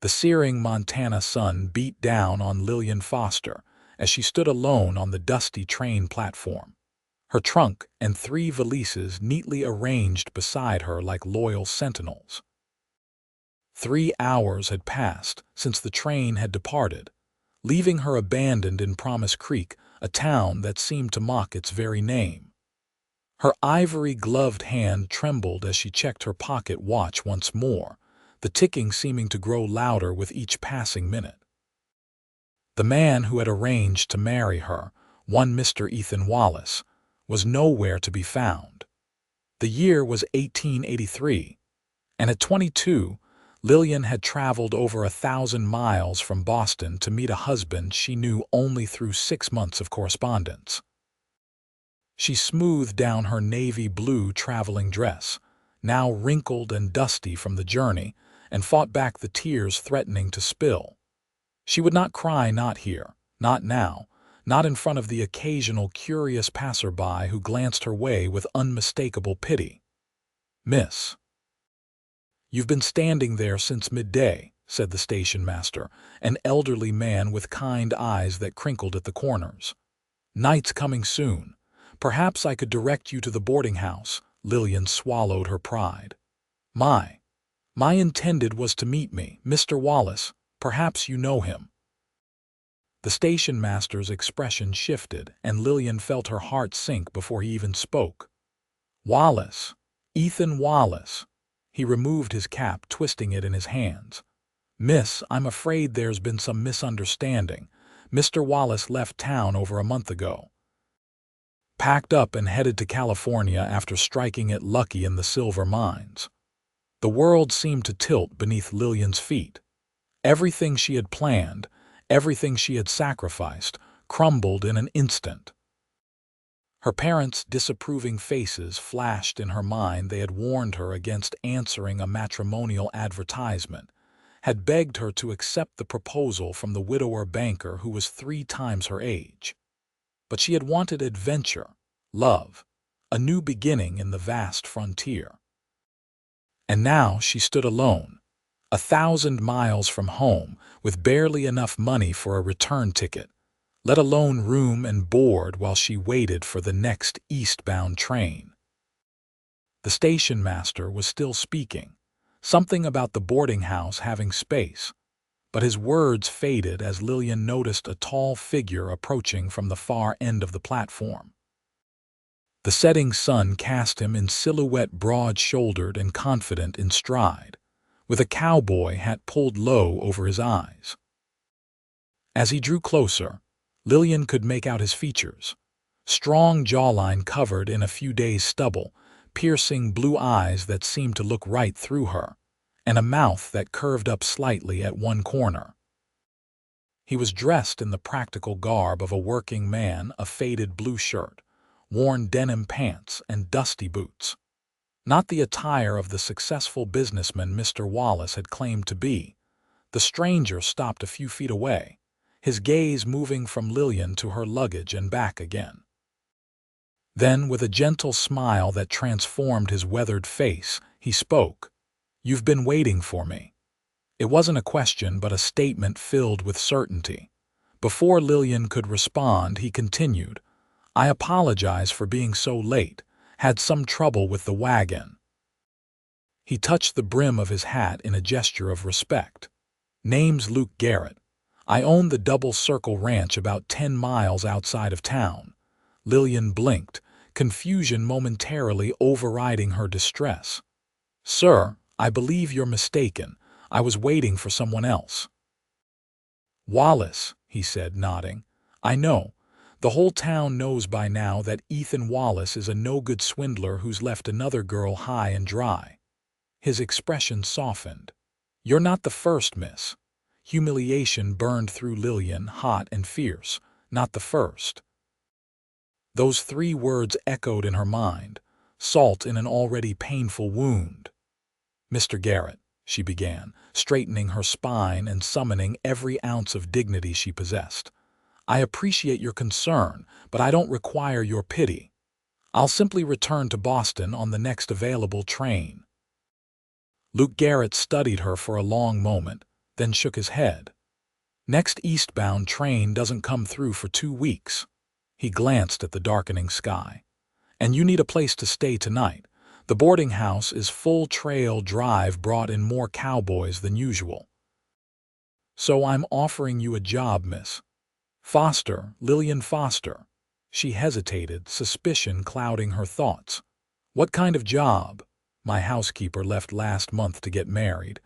The searing Montana sun beat down on Lillian Foster as she stood alone on the dusty train platform, her trunk and 3 valises neatly arranged beside her like loyal sentinels. 3 hours had passed since the train had departed, leaving her abandoned in Promise Creek, a town that seemed to mock its very name. Her ivory-gloved hand trembled as she checked her pocket watch once more, the ticking seeming to grow louder with each passing minute. The man who had arranged to marry her, one Mr. Ethan Wallace, was nowhere to be found. The year was 1883, and at 22, Lillian had traveled over 1,000 miles from Boston to meet a husband she knew only through 6 months of correspondence. She smoothed down her navy blue traveling dress, now wrinkled and dusty from the journey, and fought back the tears threatening to spill. She would not cry, not here, not now, not in front of the occasional curious passerby who glanced her way with unmistakable pity. "Miss, you've been standing there since midday," said the station master, an elderly man with kind eyes that crinkled at the corners. "Night's coming soon. Perhaps I could direct you to the boarding house." Lillian swallowed her pride. My intended was to meet me, Mr. Wallace. Perhaps you know him." The station master's expression shifted, and Lillian felt her heart sink before he even spoke. "Wallace, Ethan Wallace." He removed his cap, twisting it in his hands. "Miss, I'm afraid there's been some misunderstanding. Mr. Wallace left town over a month ago. Packed up and headed to California after striking it lucky in the silver mines." The world seemed to tilt beneath Lillian's feet. Everything she had planned, everything she had sacrificed, crumbled in an instant. Her parents' disapproving faces flashed in her mind. They had warned her against answering a matrimonial advertisement, had begged her to accept the proposal from the widower banker who was 3 times her age. But she had wanted adventure, love, a new beginning in the vast frontier. And now she stood alone, 1,000 miles from home, with barely enough money for a return ticket, let alone room and board while she waited for the next eastbound train. The station master was still speaking, something about the boarding house having space, but his words faded as Lillian noticed a tall figure approaching from the far end of the platform. The setting sun cast him in silhouette, broad-shouldered and confident in stride, with a cowboy hat pulled low over his eyes. As he drew closer, Lillian could make out his features: strong jawline covered in a few days' stubble, piercing blue eyes that seemed to look right through her, and a mouth that curved up slightly at one corner. He was dressed in the practical garb of a working man, a faded blue shirt, worn denim pants, and dusty boots. Not the attire of the successful businessman Mr. Wallace had claimed to be. The stranger stopped a few feet away, his gaze moving from Lillian to her luggage and back again. Then, with a gentle smile that transformed his weathered face, he spoke. "You've been waiting for me." It wasn't a question, but a statement filled with certainty. Before Lillian could respond, he continued, "I apologize for being so late. Had some trouble with the wagon." He touched the brim of his hat in a gesture of respect. "Name's Luke Garrett. I own the Double Circle Ranch about 10 miles outside of town." Lillian blinked, confusion momentarily overriding her distress. "Sir, I believe you're mistaken. I was waiting for someone else." "Wallace," he said, nodding. "I know. The whole town knows by now that Ethan Wallace is a no-good swindler who's left another girl high and dry." His expression softened. "You're not the first, miss." Humiliation burned through Lillian, hot and fierce. "Not the first." Those 3 words echoed in her mind, salt in an already painful wound. "Mr. Garrett," she began, straightening her spine and summoning every ounce of dignity she possessed, "I appreciate your concern, but I don't require your pity. I'll simply return to Boston on the next available train." Luke Garrett studied her for a long moment, then shook his head. Next eastbound train doesn't come through for 2 weeks. He glanced at the darkening sky. And you need a place to stay tonight. The boarding house is full. Trail Drive brought in more cowboys than usual. So I'm offering you a job, Miss Foster, Lillian Foster. She hesitated, suspicion clouding her thoughts. What kind of job? My housekeeper left last month to get married.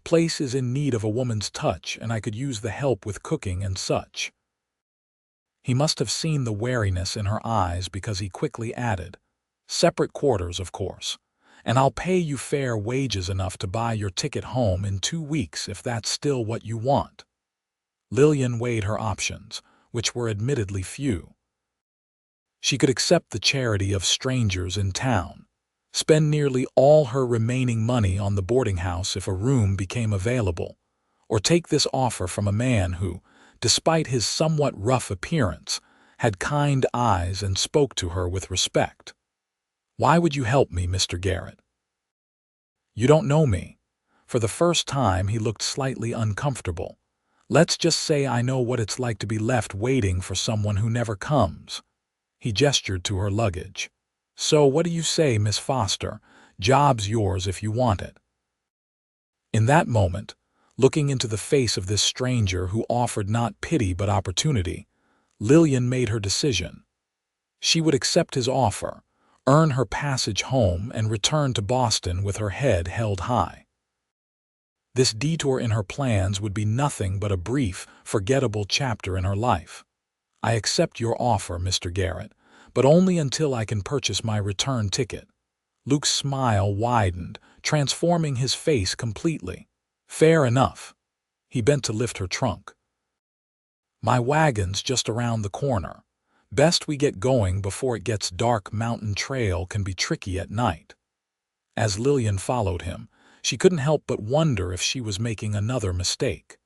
Place is in need of a woman's touch, and I could use the help with cooking and such. He must have seen the wariness in her eyes because he quickly added, separate quarters, of course, and I'll pay you fair wages enough to buy your ticket home in 2 weeks if that's still what you want. Lillian weighed her options, which were admittedly few. She could accept the charity of strangers in town, spend nearly all her remaining money on the boarding house if a room became available, or take this offer from a man who, despite his somewhat rough appearance, had kind eyes and spoke to her with respect. Why would you help me, Mr. Garrett? You don't know me. For the first time, he looked slightly uncomfortable. Let's just say I know what it's like to be left waiting for someone who never comes. He gestured to her luggage. So what do you say, Miss Foster? Job's yours if you want it. In that moment, looking into the face of this stranger who offered not pity but opportunity, Lillian made her decision. She would accept his offer, earn her passage home, and return to Boston with her head held high. This detour in her plans would be nothing but a brief, forgettable chapter in her life. I accept your offer, Mr. Garrett, but only until I can purchase my return ticket. Luke's smile widened, transforming his face completely. Fair enough. He bent to lift her trunk. My wagon's just around the corner. Best we get going before it gets dark. Mountain trail can be tricky at night. As Lillian followed him, she couldn't help but wonder if she was making another mistake.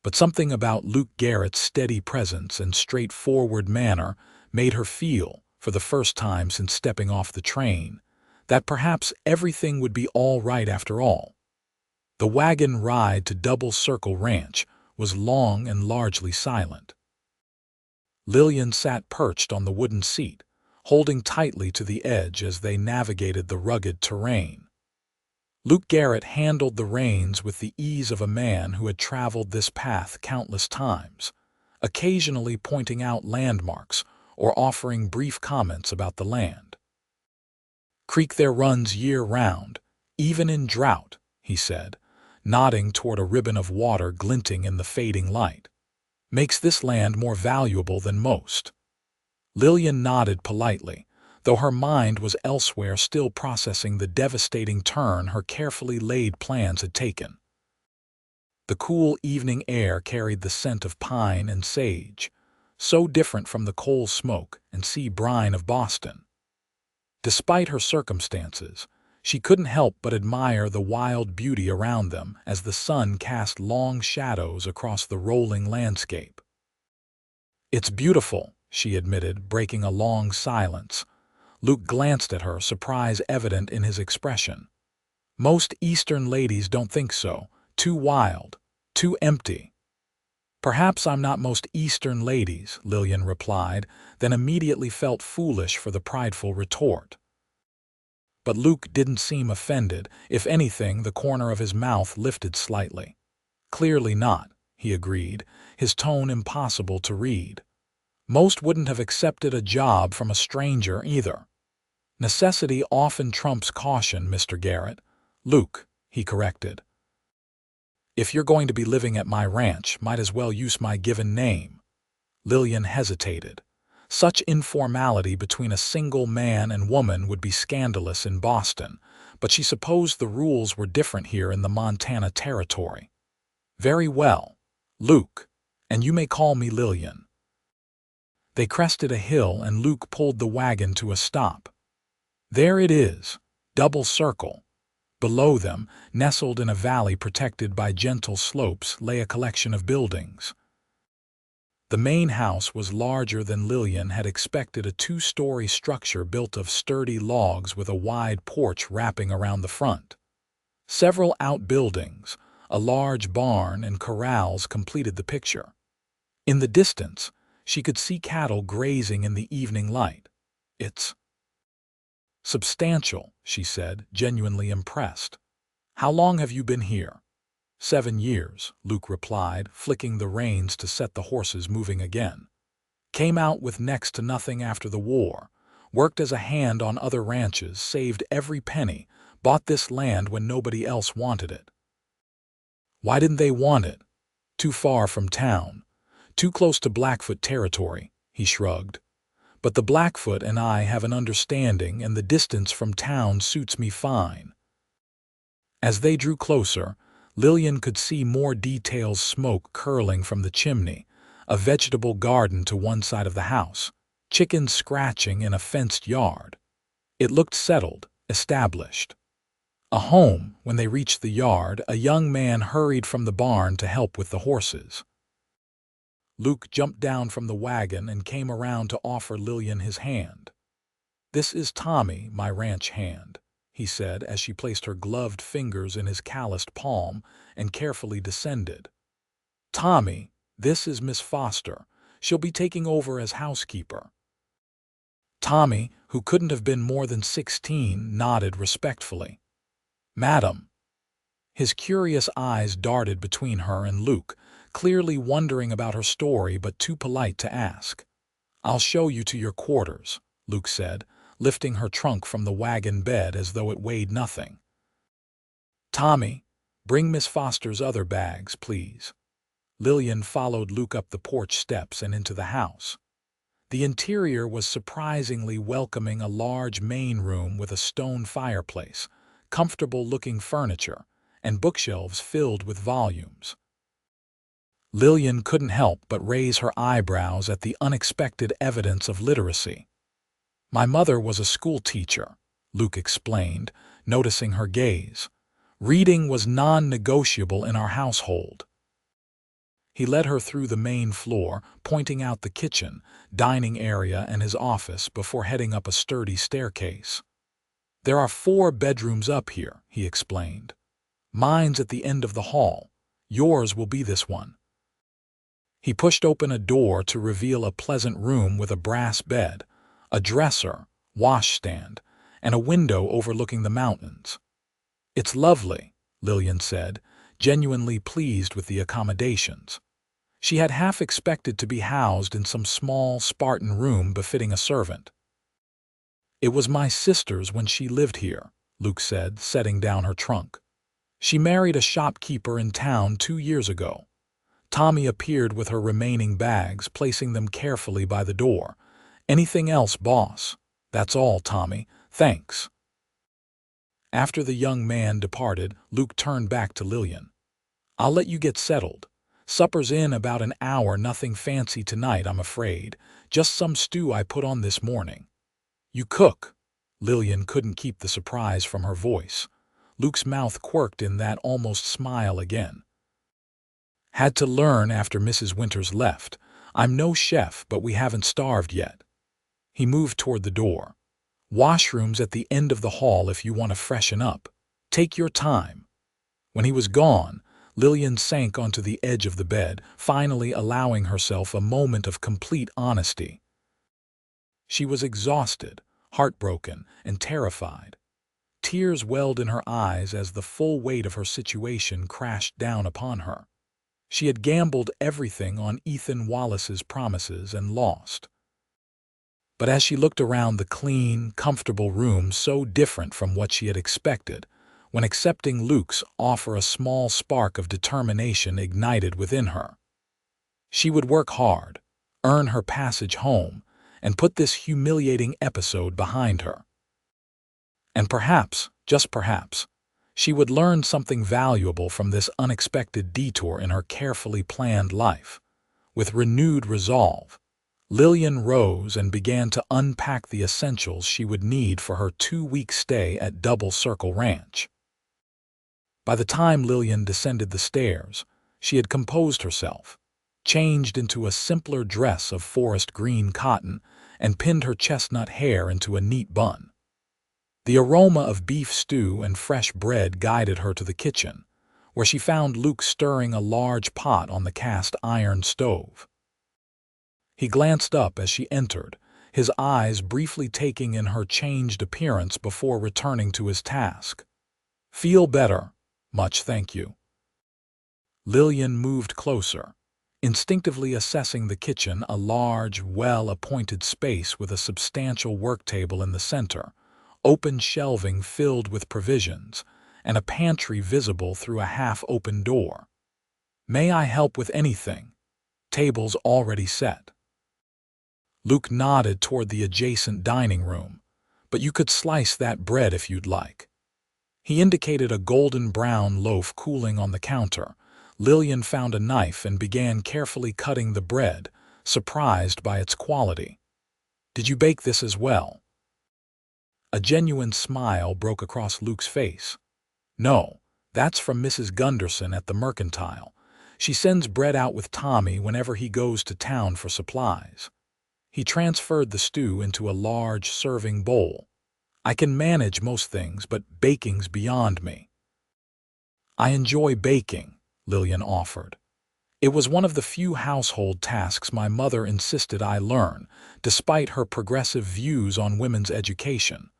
But something about Luke Garrett's steady presence and straightforward manner made her feel, for the first time since stepping off the train, that perhaps everything would be all right after all. The wagon ride to Double Circle Ranch was long and largely silent. Lillian sat perched on the wooden seat, holding tightly to the edge as they navigated the rugged terrain. Luke Garrett handled the reins with the ease of a man who had traveled this path countless times, occasionally pointing out landmarks or offering brief comments about the land. Creek there runs year-round, even in drought, he said, nodding toward a ribbon of water glinting in the fading light. Makes this land more valuable than most. Lillian nodded politely, though her mind was elsewhere, still processing the devastating turn her carefully laid plans had taken. The cool evening air carried the scent of pine and sage, so different from the coal smoke and sea brine of Boston. Despite her circumstances, she couldn't help but admire the wild beauty around them as the sun cast long shadows across the rolling landscape. It's beautiful, she admitted, breaking a long silence. Luke glanced at her, surprise evident in his expression. Most Eastern ladies don't think so. Too wild, too empty. Perhaps I'm not most Eastern ladies, Lillian replied, then immediately felt foolish for the prideful retort. But Luke didn't seem offended. If anything, the corner of his mouth lifted slightly. Clearly not, he agreed, his tone impossible to read. Most wouldn't have accepted a job from a stranger either. Necessity often trumps caution, Mr. Garrett. Luke, he corrected. If you're going to be living at my ranch, might as well use my given name. Lillian hesitated. Such informality between a single man and woman would be scandalous in Boston, but she supposed the rules were different here in the Montana Territory. Very well, Luke, and you may call me Lillian. They crested a hill and Luke pulled the wagon to a stop. There it is, Double Circle. Below them, nestled in a valley protected by gentle slopes, lay a collection of buildings. The main house was larger than Lillian had expected, a 2-story structure built of sturdy logs with a wide porch wrapping around the front. Several outbuildings, A large barn and corrals completed the picture. In the distance, she could see cattle grazing in the evening light. "It's substantial," she said, genuinely impressed. "How long have you been here?" 7 years, Luke replied, flicking the reins to set the horses moving again. "Came out with next to nothing after the war. Worked as a hand on other ranches, saved every penny, bought this land when nobody else wanted it." "Why didn't they want it?" "Too far from town. Too close to Blackfoot territory," he shrugged. "But the Blackfoot and I have an understanding, and the distance from town suits me fine." As they drew closer, Lillian could see more details: smoke curling from the chimney, a vegetable garden to one side of the house, chickens scratching in a fenced yard. It looked settled, established. A home. When they reached the yard, a young man hurried from the barn to help with the horses. Luke jumped down from the wagon and came around to offer Lillian his hand. "This is Tommy, my ranch hand," he said as she placed her gloved fingers in his calloused palm and carefully descended. "Tommy, this is Miss Foster. She'll be taking over as housekeeper." Tommy, who couldn't have been more than 16, nodded respectfully. "Madam." His curious eyes darted between her and Luke, clearly wondering about her story but too polite to ask. "I'll show you to your quarters," Luke said, lifting her trunk from the wagon bed as though it weighed nothing. "Tommy, bring Miss Foster's other bags, please." Lillian followed Luke up the porch steps and into the house. The interior was surprisingly welcoming: a large main room with a stone fireplace, comfortable-looking furniture, and bookshelves filled with volumes. Lillian couldn't help but raise her eyebrows at the unexpected evidence of literacy. "My mother was a school teacher," Luke explained, noticing her gaze. "Reading was non-negotiable in our household." He led her through the main floor, pointing out the kitchen, dining area, and his office before heading up a sturdy staircase. "There are 4 bedrooms up here," he explained. "Mine's at the end of the hall. Yours will be this one." He pushed open a door to reveal a pleasant room with a brass bed, a dresser, washstand, and a window overlooking the mountains. "It's lovely," Lillian said, genuinely pleased with the accommodations. She had half expected to be housed in some small, Spartan room befitting a servant. "It was my sister's when she lived here," Luke said, setting down her trunk. "She married a shopkeeper in town 2 years ago." Tommy appeared with her remaining bags, placing them carefully by the door. "Anything else, boss?" "That's all, Tommy. Thanks." After the young man departed, Luke turned back to Lillian. "I'll let you get settled. Supper's in about an hour. Nothing fancy tonight, I'm afraid. Just some stew I put on this morning." "You cook?" Lillian couldn't keep the surprise from her voice. Luke's mouth quirked in that almost smile again. "Had to learn after Mrs. Winters left. I'm no chef, but we haven't starved yet." He moved toward the door. "Washrooms at the end of the hall if you want to freshen up. Take your time." When he was gone, Lillian sank onto the edge of the bed, finally allowing herself a moment of complete honesty. She was exhausted, heartbroken, and terrified. Tears welled in her eyes as the full weight of her situation crashed down upon her. She had gambled everything on Ethan Wallace's promises and lost. But as she looked around the clean, comfortable room, so different from what she had expected, when accepting Luke's offer, a small spark of determination ignited within her. She would work hard, earn her passage home, and put this humiliating episode behind her. And perhaps, just perhaps, she would learn something valuable from this unexpected detour in her carefully planned life. With renewed resolve, Lillian rose and began to unpack the essentials she would need for her 2-week stay at Double Circle Ranch. By the time Lillian descended the stairs, she had composed herself, changed into a simpler dress of forest green cotton, and pinned her chestnut hair into a neat bun. The aroma of beef stew and fresh bread guided her to the kitchen, where she found Luke stirring a large pot on the cast-iron stove. He glanced up as she entered, his eyes briefly taking in her changed appearance before returning to his task. "Feel better. Much thank you." Lillian moved closer, instinctively assessing the kitchen, a large, well-appointed space with a substantial work table in the center, open shelving filled with provisions, and a pantry visible through a half-open door. "May I help with anything? Table's already set." Luke nodded toward the adjacent dining room. "But you could slice that bread if you'd like." He indicated a golden brown loaf cooling on the counter. Lillian found a knife and began carefully cutting the bread, surprised by its quality. "Did you bake this as well?" A genuine smile broke across Luke's face. "No, that's from Mrs. Gunderson at the Mercantile. She sends bread out with Tommy whenever he goes to town for supplies." He transferred the stew into a large serving bowl. "I can manage most things, but baking's beyond me." "I enjoy baking," Lillian offered. "It was one of the few household tasks my mother insisted I learn, despite her progressive views on women's education."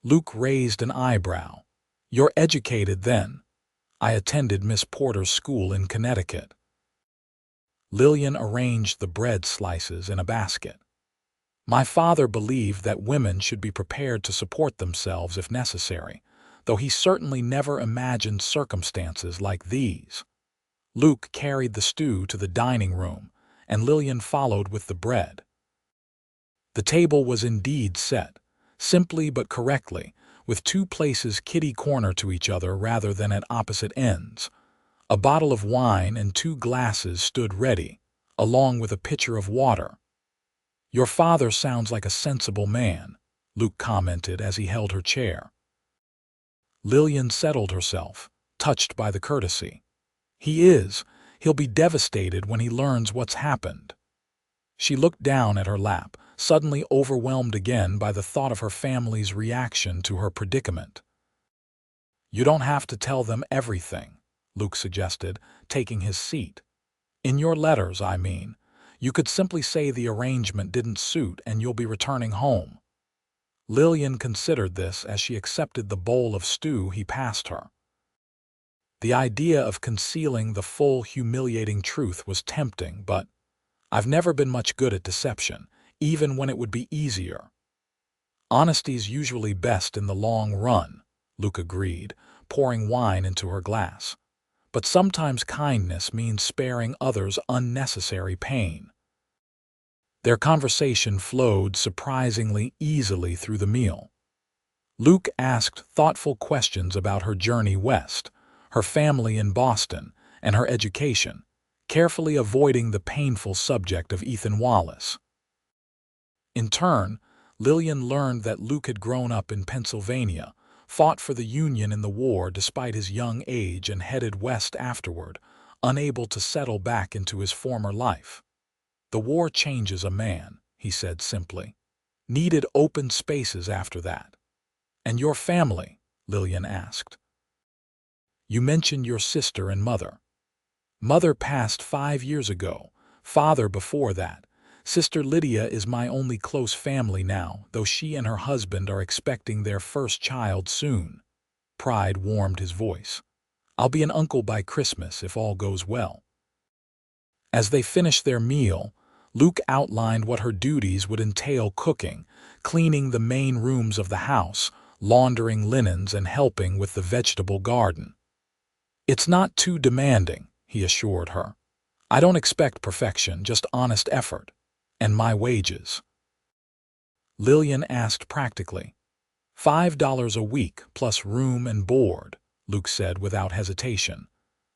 Luke raised an eyebrow. "You're educated, then?" "I attended Miss Porter's school in Connecticut." Lillian arranged the bread slices in a basket. "My father believed that women should be prepared to support themselves if necessary, though he certainly never imagined circumstances like these." Luke carried the stew to the dining room, and Lillian followed with the bread. The table was indeed set, simply but correctly, with two places kitty-corner to each other rather than at opposite ends. A bottle of wine and 2 glasses stood ready, along with a pitcher of water. "Your father sounds like a sensible man," Luke commented as he held her chair. Lillian settled herself, touched by the courtesy. "He is. He'll be devastated when he learns what's happened." She looked down at her lap, suddenly overwhelmed again by the thought of her family's reaction to her predicament. "You don't have to tell them everything," Luke suggested, taking his seat. "In your letters, I mean. You could simply say the arrangement didn't suit and you'll be returning home." Lillian considered this as she accepted the bowl of stew he passed her. The idea of concealing the full, humiliating truth was tempting, but "I've never been much good at deception, even when it would be easier." "Honesty's usually best in the long run," Luke agreed, pouring wine into her glass. "But sometimes kindness means sparing others unnecessary pain." Their conversation flowed surprisingly easily through the meal. Luke asked thoughtful questions about her journey west, her family in Boston, and her education, carefully avoiding the painful subject of Ethan Wallace. In turn, Lillian learned that Luke had grown up in Pennsylvania, fought for the Union in the war despite his young age, and headed west afterward, unable to settle back into his former life. "The war changes a man," he said simply. "Needed open spaces after that." "And your family?" Lillian asked. "You mentioned your sister and mother." "Mother passed 5 years ago, father before that. Sister Lydia is my only close family now, though she and her husband are expecting their first child soon." Pride warmed his voice. "I'll be an uncle by Christmas if all goes well." As they finished their meal, Luke outlined what her duties would entail: cooking, cleaning the main rooms of the house, laundering linens, and helping with the vegetable garden. "It's not too demanding," he assured her. "I don't expect perfection, just honest effort. And my wages?" Lillian asked practically. $5 a week plus room and board," Luke said without hesitation.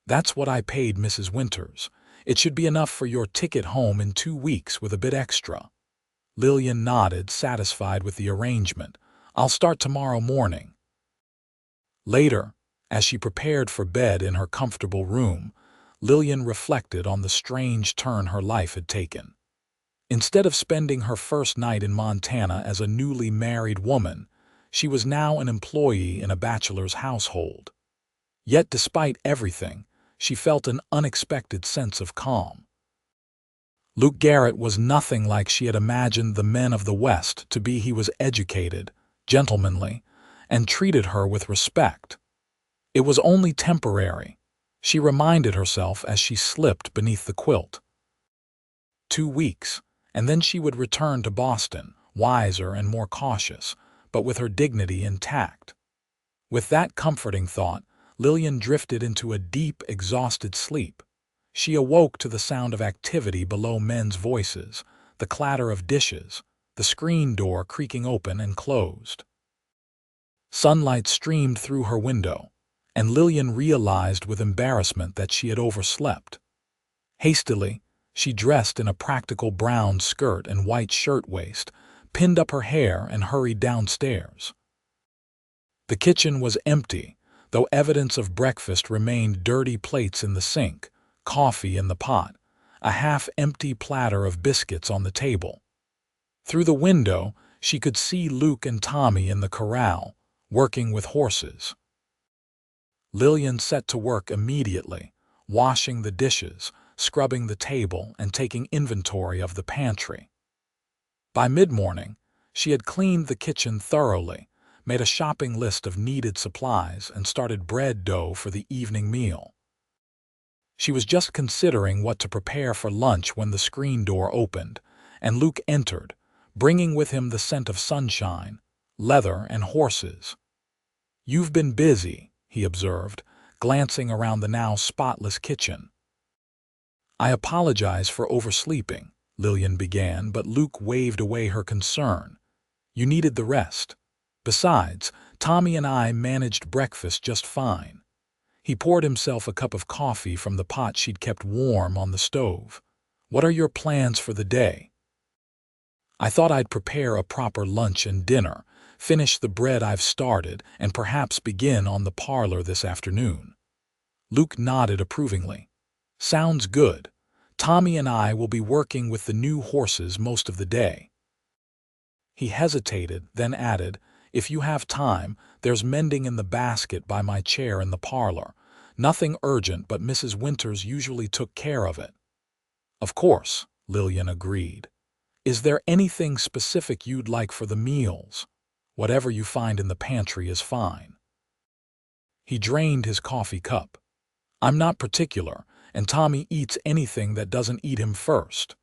"That's what I paid Mrs. Winters. It should be enough for your ticket home in 2 weeks with a bit extra." Lillian nodded, satisfied with the arrangement. "I'll start tomorrow morning." Later, as she prepared for bed in her comfortable room, Lillian reflected on the strange turn her life had taken. Instead of spending her first night in Montana as a newly married woman, she was now an employee in a bachelor's household. Yet despite everything, she felt an unexpected sense of calm. Luke Garrett was nothing like she had imagined the men of the West to be. He was educated, gentlemanly, and treated her with respect. It was only temporary, she reminded herself as she slipped beneath the quilt. 2 weeks, and then she would return to Boston, wiser and more cautious, but with her dignity intact. With that comforting thought, Lillian drifted into a deep, exhausted sleep. She awoke to the sound of activity below, men's voices, the clatter of dishes, the screen door creaking open and closed. Sunlight streamed through her window, and Lillian realized with embarrassment that she had overslept. Hastily, she dressed in a practical brown skirt and white shirtwaist, pinned up her hair, and hurried downstairs. The kitchen was empty, though evidence of breakfast remained: dirty plates in the sink, coffee in the pot, a half-empty platter of biscuits on the table. Through the window, she could see Luke and Tommy in the corral, working with horses. Lillian set to work immediately, washing the dishes, scrubbing the table, and taking inventory of the pantry. By mid-morning, she had cleaned the kitchen thoroughly, made a shopping list of needed supplies, and started bread dough for the evening meal. She was just considering what to prepare for lunch when the screen door opened, and Luke entered, bringing with him the scent of sunshine, leather, and horses. "You've been busy," he observed, glancing around the now spotless kitchen. "I apologize for oversleeping," Lillian began, but Luke waved away her concern. "You needed the rest. Besides, Tommy and I managed breakfast just fine." He poured himself a cup of coffee from the pot she'd kept warm on the stove. "What are your plans for the day?" "I thought I'd prepare a proper lunch and dinner, finish the bread I've started, and perhaps begin on the parlor this afternoon." Luke nodded approvingly. "Sounds good. Tommy and I will be working with the new horses most of the day." He hesitated, then added, "If you have time, there's mending in the basket by my chair in the parlor. Nothing urgent, but Mrs. Winters usually took care of it." "Of course," Lillian agreed. "Is there anything specific you'd like for the meals?" "Whatever you find in the pantry is fine." He drained his coffee cup. "I'm not particular, and Tommy eats anything that doesn't eat him first."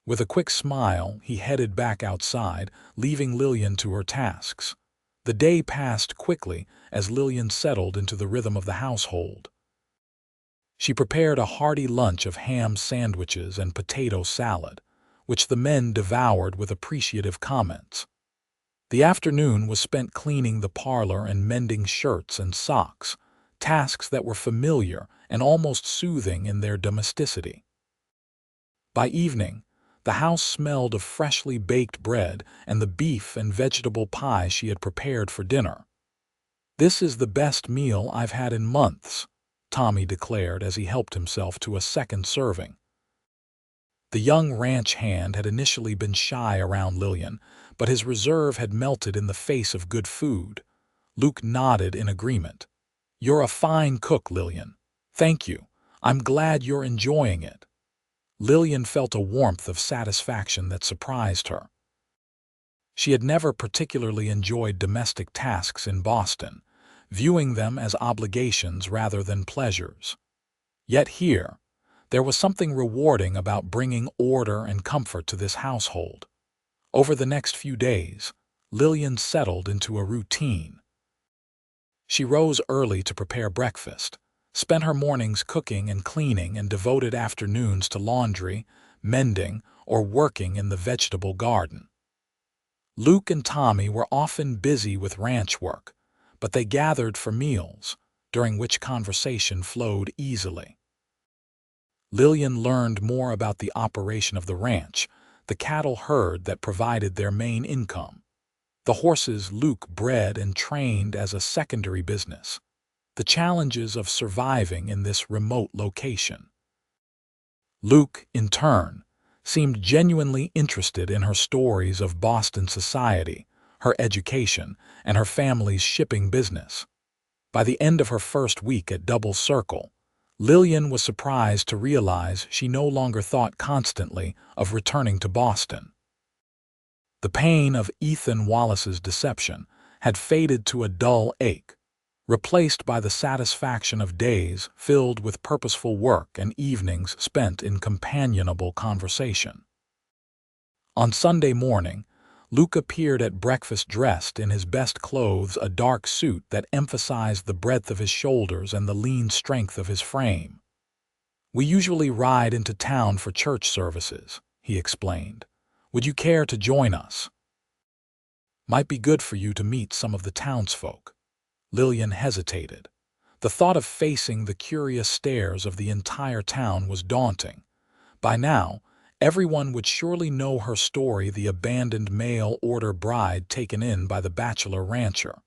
With a quick smile, he headed back outside, leaving Lillian to her tasks. The day passed quickly as Lillian settled into the rhythm of the household. She prepared a hearty lunch of ham sandwiches and potato salad, which the men devoured with appreciative comments. The afternoon was spent cleaning the parlor and mending shirts and socks, tasks that were familiar and almost soothing in their domesticity. By evening, the house smelled of freshly baked bread and the beef and vegetable pie she had prepared for dinner. "This is the best meal I've had in months," Tommy declared as he helped himself to a second serving. The young ranch hand had initially been shy around Lillian, but his reserve had melted in the face of good food. Luke nodded in agreement. "You're a fine cook, Lillian." "Thank you. I'm glad you're enjoying it." Lillian felt a warmth of satisfaction that surprised her. She had never particularly enjoyed domestic tasks in Boston, viewing them as obligations rather than pleasures. Yet here, there was something rewarding about bringing order and comfort to this household. Over the next few days, Lillian settled into a routine. She rose early to prepare breakfast, spent her mornings cooking and cleaning, and devoted afternoons to laundry, mending, or working in the vegetable garden. Luke and Tommy were often busy with ranch work, but they gathered for meals, during which conversation flowed easily. Lillian learned more about the operation of the ranch, the cattle herd that provided their main income. The horses Luke bred and trained as a secondary business. The challenges of surviving in this remote location. Luke, in turn, seemed genuinely interested in her stories of Boston society, her education, and her family's shipping business. By the end of her first week at Double Circle, Lillian was surprised to realize she no longer thought constantly of returning to Boston. The pain of Ethan Wallace's deception had faded to a dull ache, replaced by the satisfaction of days filled with purposeful work and evenings spent in companionable conversation. On Sunday morning, Luke appeared at breakfast dressed in his best clothes, a dark suit that emphasized the breadth of his shoulders and the lean strength of his frame. "We usually ride into town for church services," he explained. "Would you care to join us? Might be good for you to meet some of the townsfolk." Lillian hesitated. The thought of facing the curious stares of the entire town was daunting. By now, everyone would surely know her story, the abandoned mail-order bride taken in by the bachelor rancher.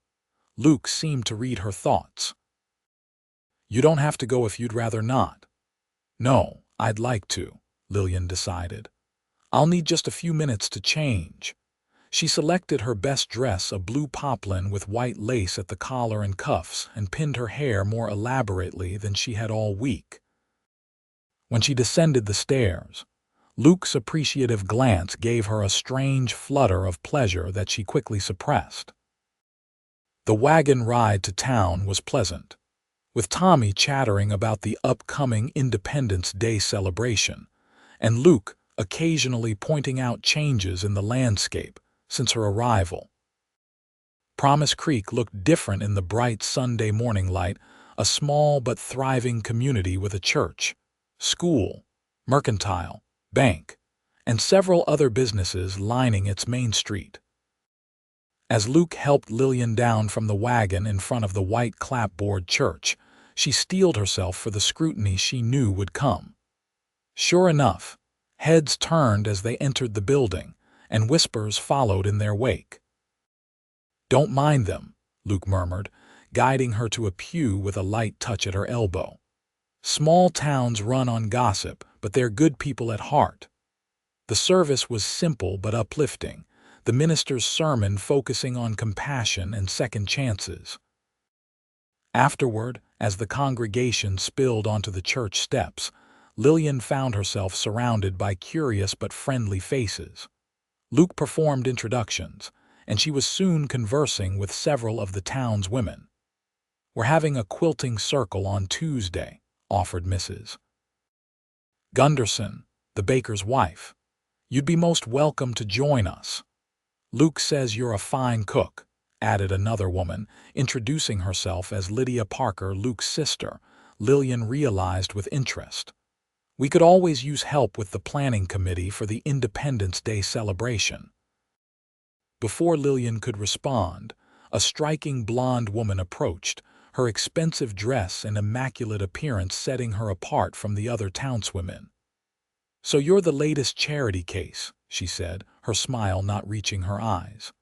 Luke seemed to read her thoughts. "You don't have to go if you'd rather not." "No, I'd like to," Lillian decided. "I'll need just a few minutes to change." She selected her best dress, a blue poplin with white lace at the collar and cuffs, and pinned her hair more elaborately than she had all week. When she descended the stairs, Luke's appreciative glance gave her a strange flutter of pleasure that she quickly suppressed. The wagon ride to town was pleasant, with Tommy chattering about the upcoming Independence Day celebration, and Luke occasionally pointing out changes in the landscape since her arrival. Promise Creek looked different in the bright Sunday morning light, a small but thriving community with a church, school, mercantile, bank, and several other businesses lining its main street. As Luke helped Lillian down from the wagon in front of the white clapboard church, she steeled herself for the scrutiny she knew would come. Sure enough, heads turned as they entered the building, and whispers followed in their wake. "Don't mind them," Luke murmured, guiding her to a pew with a light touch at her elbow. "Small towns run on gossip, but they're good people at heart." The service was simple but uplifting, the minister's sermon focusing on compassion and second chances. Afterward, as the congregation spilled onto the church steps, Lillian found herself surrounded by curious but friendly faces. Luke performed introductions, and she was soon conversing with several of the town's women. "We're having a quilting circle on Tuesday," offered Mrs. Gunderson, the baker's wife. "You'd be most welcome to join us." "Luke says you're a fine cook," added another woman, introducing herself as Lydia Parker, Luke's sister. Lillian realized with interest. "We could always use help with the planning committee for the Independence Day celebration." Before Lillian could respond, a striking blonde woman approached, her expensive dress and immaculate appearance setting her apart from the other townswomen. "So you're the latest charity case," she said, her smile not reaching her eyes.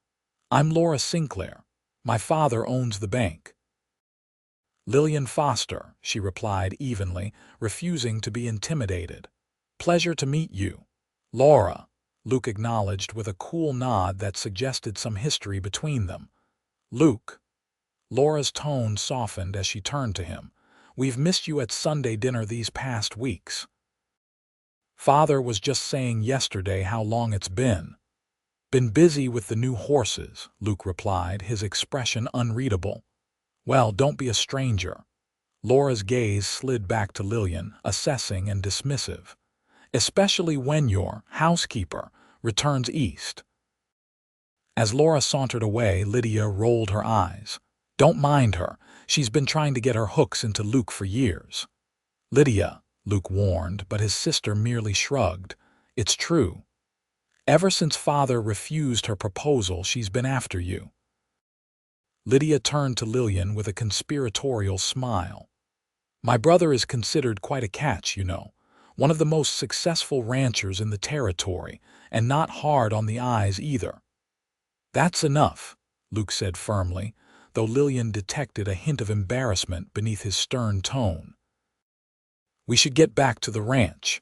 "I'm Laura Sinclair. My father owns the bank." "Lillian Foster," she replied evenly, refusing to be intimidated. "Pleasure to meet you." "Laura," Luke acknowledged with a cool nod that suggested some history between them. "Luke." Laura's tone softened as she turned to him. "We've missed you at Sunday dinner these past weeks." "Father was just saying yesterday how long it's been." "Been busy with the new horses," Luke replied, his expression unreadable. "Well, don't be a stranger." Laura's gaze slid back to Lillian, assessing and dismissive. "Especially when your housekeeper returns east." As Laura sauntered away, Lydia rolled her eyes. "Don't mind her. She's been trying to get her hooks into Luke for years." "Lydia," Luke warned, but his sister merely shrugged. "It's true. Ever since Father refused her proposal, she's been after you." Lydia turned to Lillian with a conspiratorial smile. "My brother is considered quite a catch, you know. One of the most successful ranchers in the territory, and not hard on the eyes either." "That's enough," Luke said firmly, though Lillian detected a hint of embarrassment beneath his stern tone. "We should get back to the ranch."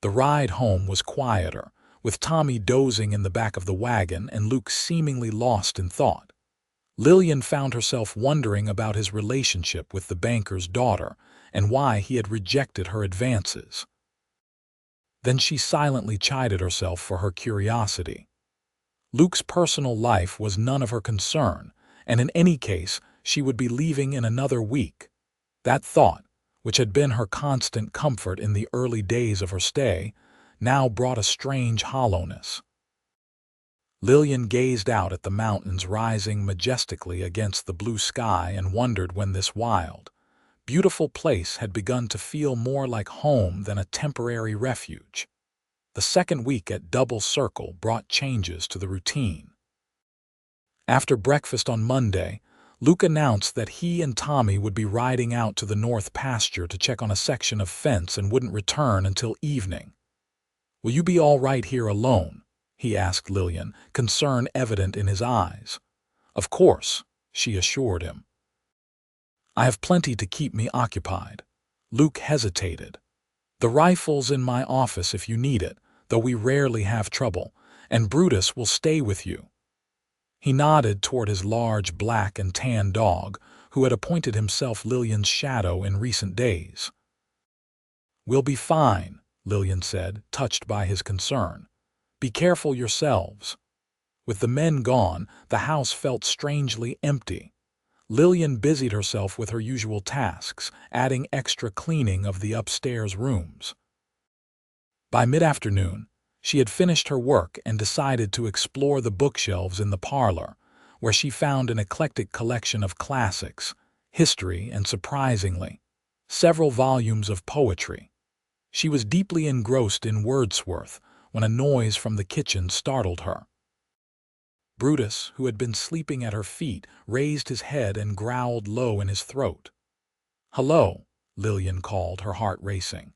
The ride home was quieter, with Tommy dozing in the back of the wagon and Luke seemingly lost in thought. Lillian found herself wondering about his relationship with the banker's daughter, and why he had rejected her advances. Then she silently chided herself for her curiosity. Luke's personal life was none of her concern, and in any case, she would be leaving in another week. That thought, which had been her constant comfort in the early days of her stay, now brought a strange hollowness. Lillian gazed out at the mountains rising majestically against the blue sky and wondered when this wild, beautiful place had begun to feel more like home than a temporary refuge. The second week at Double Circle brought changes to the routine. After breakfast on Monday, Luke announced that he and Tommy would be riding out to the north pasture to check on a section of fence and wouldn't return until evening. "Will you be all right here alone?" he asked Lillian, concern evident in his eyes. "Of course," she assured him. "I have plenty to keep me occupied." Luke hesitated. "The rifle's in my office if you need it, though we rarely have trouble, and Brutus will stay with you." He nodded toward his large black and tan dog, who had appointed himself Lillian's shadow in recent days. "We'll be fine," Lillian said, touched by his concern. "Be careful yourselves." With the men gone, the house felt strangely empty. Lillian busied herself with her usual tasks, adding extra cleaning of the upstairs rooms. By mid-afternoon, she had finished her work and decided to explore the bookshelves in the parlor, where she found an eclectic collection of classics, history, and surprisingly, several volumes of poetry. She was deeply engrossed in Wordsworth when a noise from the kitchen startled her. Brutus, who had been sleeping at her feet, raised his head and growled low in his throat. "Hello," Lillian called, her heart racing.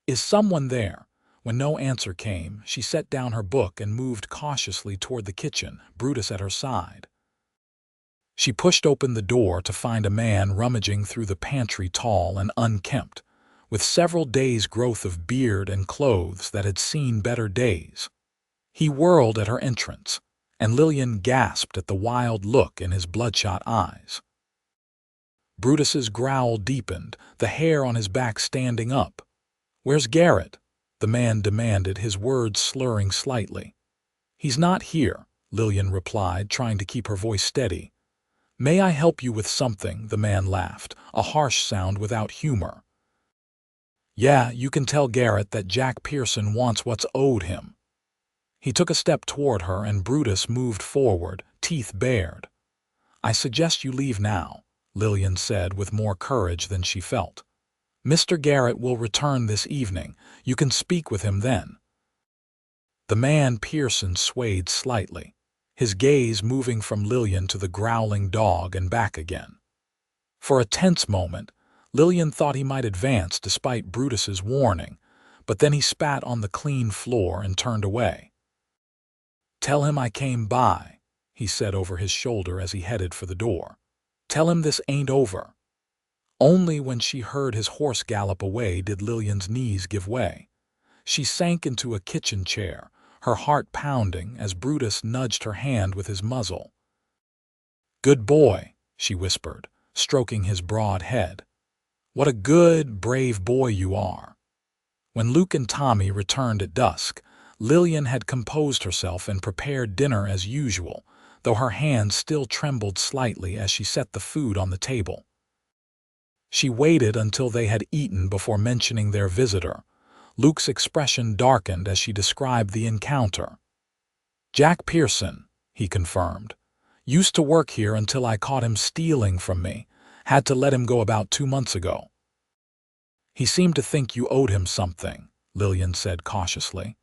"Is someone there?" When no answer came, she set down her book and moved cautiously toward the kitchen, Brutus at her side. She pushed open the door to find a man rummaging through the pantry, tall and unkempt, with several days' growth of beard and clothes that had seen better days. He whirled at her entrance, and Lillian gasped at the wild look in his bloodshot eyes. Brutus's growl deepened, the hair on his back standing up. "Where's Garrett?" the man demanded, his words slurring slightly. "He's not here," Lillian replied, trying to keep her voice steady. "May I help you with something?" the man laughed, a harsh sound without humor. "Yeah, you can tell Garrett that Jack Pearson wants what's owed him." He took a step toward her and Brutus moved forward, teeth bared. "I suggest you leave now," Lillian said with more courage than she felt. "Mr. Garrett will return this evening. You can speak with him then." The man Pearson swayed slightly, his gaze moving from Lillian to the growling dog and back again. For a tense moment, Lillian thought he might advance despite Brutus's warning, but then he spat on the clean floor and turned away. "Tell him I came by," he said over his shoulder as he headed for the door. "Tell him this ain't over." Only when she heard his horse gallop away did Lillian's knees give way. She sank into a kitchen chair, her heart pounding as Brutus nudged her hand with his muzzle. "Good boy," she whispered, stroking his broad head. "What a good, brave boy you are." When Luke and Tommy returned at dusk, Lillian had composed herself and prepared dinner as usual, though her hands still trembled slightly as she set the food on the table. She waited until they had eaten before mentioning their visitor. Luke's expression darkened as she described the encounter. "Jack Pearson," he confirmed, "used to work here until I caught him stealing from me. Had to let him go about 2 months ago." "He seemed to think you owed him something," Lillian said cautiously.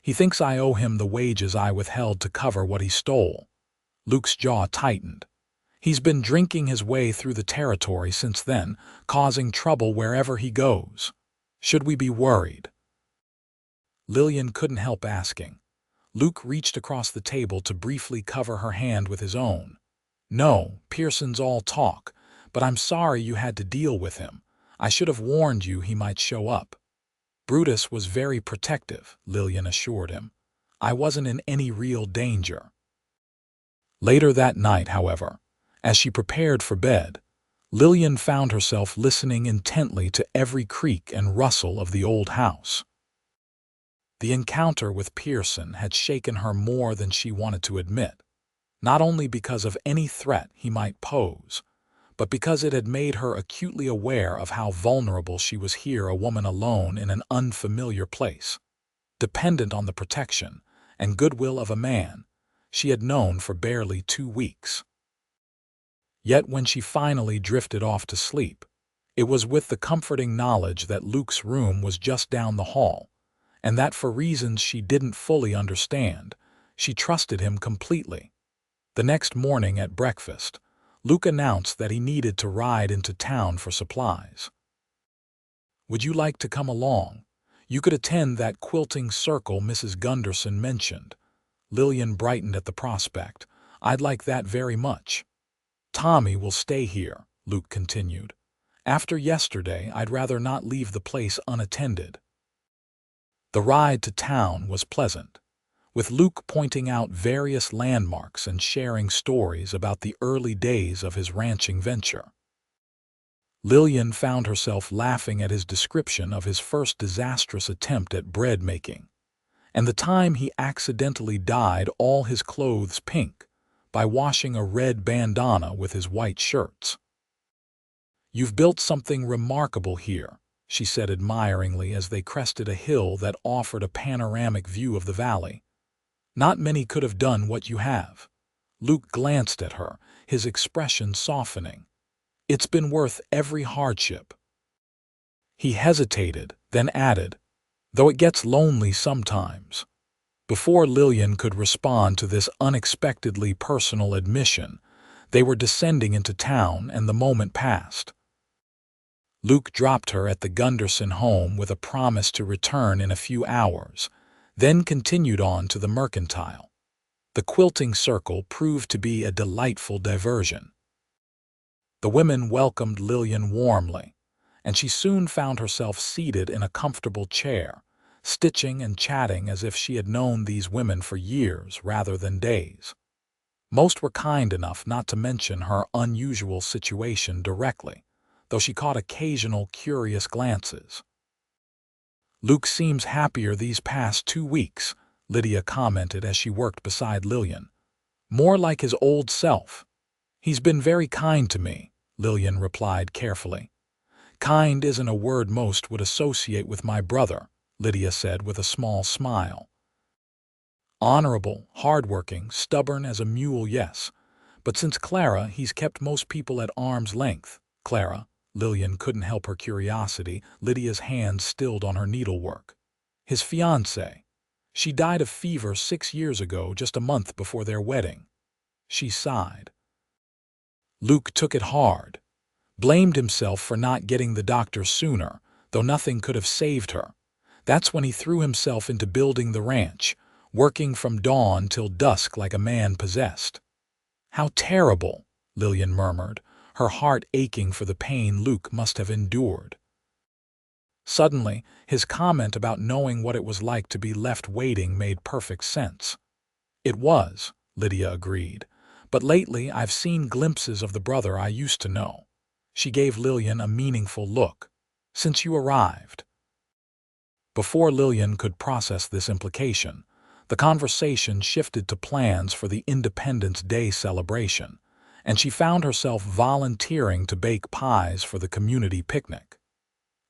"He thinks I owe him the wages I withheld to cover what he stole." Luke's jaw tightened. "He's been drinking his way through the territory since then, causing trouble wherever he goes. Should we be worried?" Lillian couldn't help asking. Luke reached across the table to briefly cover her hand with his own. "No, Pearson's all talk, but I'm sorry you had to deal with him. I should have warned you he might show up." "Brutus was very protective," Lillian assured him. "I wasn't in any real danger." Later that night, however, as she prepared for bed, Lillian found herself listening intently to every creak and rustle of the old house. The encounter with Pearson had shaken her more than she wanted to admit, not only because of any threat he might pose, but because it had made her acutely aware of how vulnerable she was here, a woman alone in an unfamiliar place, dependent on the protection and goodwill of a man she had known for barely 2 weeks. Yet when she finally drifted off to sleep, it was with the comforting knowledge that Luke's room was just down the hall, and that for reasons she didn't fully understand, she trusted him completely. The next morning at breakfast, Luke announced that he needed to ride into town for supplies. "Would you like to come along? You could attend that quilting circle Mrs. Gunderson mentioned." Lillian brightened at the prospect. "I'd like that very much." "Tommy will stay here," Luke continued. "After yesterday, I'd rather not leave the place unattended." The ride to town was pleasant, with Luke pointing out various landmarks and sharing stories about the early days of his ranching venture. Lillian found herself laughing at his description of his first disastrous attempt at bread making, and the time he accidentally dyed all his clothes pink by washing a red bandana with his white shirts. "You've built something remarkable here," she said admiringly as they crested a hill that offered a panoramic view of the valley. "Not many could have done what you have." Luke glanced at her, his expression softening. "It's been worth every hardship." He hesitated, then added, "Though it gets lonely sometimes." Before Lillian could respond to this unexpectedly personal admission, they were descending into town and the moment passed. Luke dropped her at the Gunderson home with a promise to return in a few hours, then continued on to the mercantile. The quilting circle proved to be a delightful diversion. The women welcomed Lillian warmly, and she soon found herself seated in a comfortable chair, stitching and chatting as if she had known these women for years rather than days. Most were kind enough not to mention her unusual situation directly, though she caught occasional curious glances. "Luke seems happier these past 2 weeks," Lydia commented as she worked beside Lillian. "More like his old self." "He's been very kind to me," Lillian replied carefully. "Kind isn't a word most would associate with my brother," Lydia said with a small smile. "Honorable, hardworking, stubborn as a mule, yes. But since Clara, he's kept most people at arm's length." "Clara?" Lillian couldn't help her curiosity, Lydia's hands stilled on her needlework. "His fiancé. She died of fever 6 years ago, just a month before their wedding." She sighed. Luke took it hard, blamed himself for not getting the doctor sooner, though nothing could have saved her. That's when he threw himself into building the ranch, working from dawn till dusk like a man possessed. "How terrible," Lillian murmured, her heart aching for the pain Luke must have endured. Suddenly, his comment about knowing what it was like to be left waiting made perfect sense. "It was," Lydia agreed, "but lately I've seen glimpses of the brother I used to know." She gave Lillian a meaningful look. "Since you arrived." Before Lillian could process this implication, the conversation shifted to plans for the Independence Day celebration, and she found herself volunteering to bake pies for the community picnic.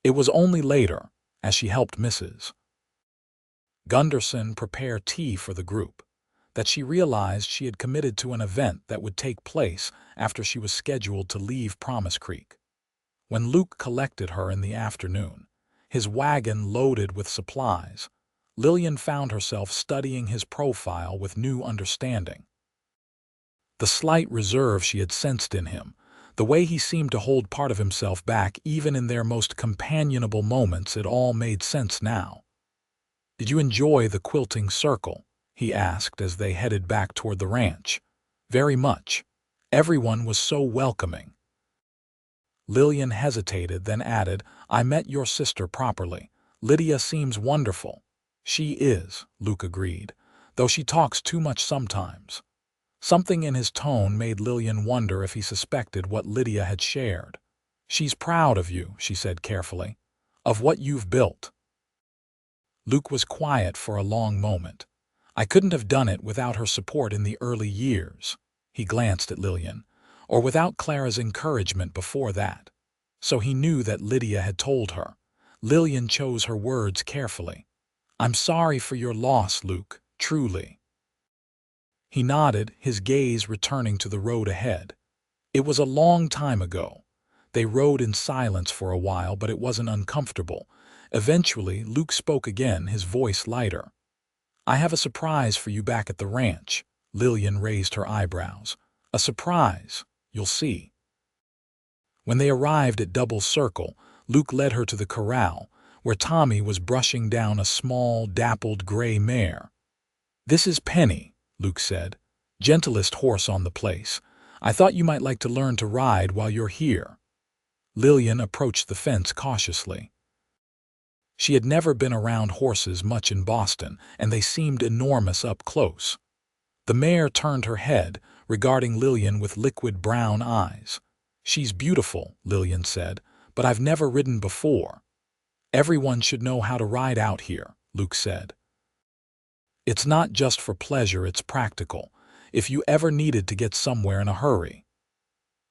It was only later, as she helped Mrs. Gunderson prepare tea for the group, that she realized she had committed to an event that would take place after she was scheduled to leave Promise Creek. When Luke collected her in the afternoon, his wagon loaded with supplies, Lillian found herself studying his profile with new understanding. The slight reserve she had sensed in him, the way he seemed to hold part of himself back even in their most companionable moments, it all made sense now. "Did you enjoy the quilting circle?" he asked as they headed back toward the ranch. "Very much. Everyone was so welcoming." Lillian hesitated, then added, "I met your sister properly. Lydia seems wonderful." "She is," Luke agreed, "though she talks too much sometimes." Something in his tone made Lillian wonder if he suspected what Lydia had shared. "She's proud of you," she said carefully, "of what you've built." Luke was quiet for a long moment. "I couldn't have done it without her support in the early years." He glanced at Lillian. "Or without Clara's encouragement before that." So he knew that Lydia had told her. Lillian chose her words carefully. "I'm sorry for your loss, Luke, truly." He nodded, his gaze returning to the road ahead. It was a long time ago. They rode in silence for a while, but it wasn't uncomfortable. Eventually, Luke spoke again, his voice lighter. "I have a surprise for you back at the ranch." Lillian raised her eyebrows. "A surprise. You'll see." When they arrived at Double Circle, Luke led her to the corral, where Tommy was brushing down a small, dappled gray mare. "This is Penny," Luke said, "gentlest horse on the place. I thought you might like to learn to ride while you're here." Lillian approached the fence cautiously. She had never been around horses much in Boston, and they seemed enormous up close. The mare turned her head, regarding Lillian with liquid brown eyes. "She's beautiful," Lillian said, "but I've never ridden before." "Everyone should know how to ride out here," Luke said. "It's not just for pleasure, it's practical, if you ever needed to get somewhere in a hurry."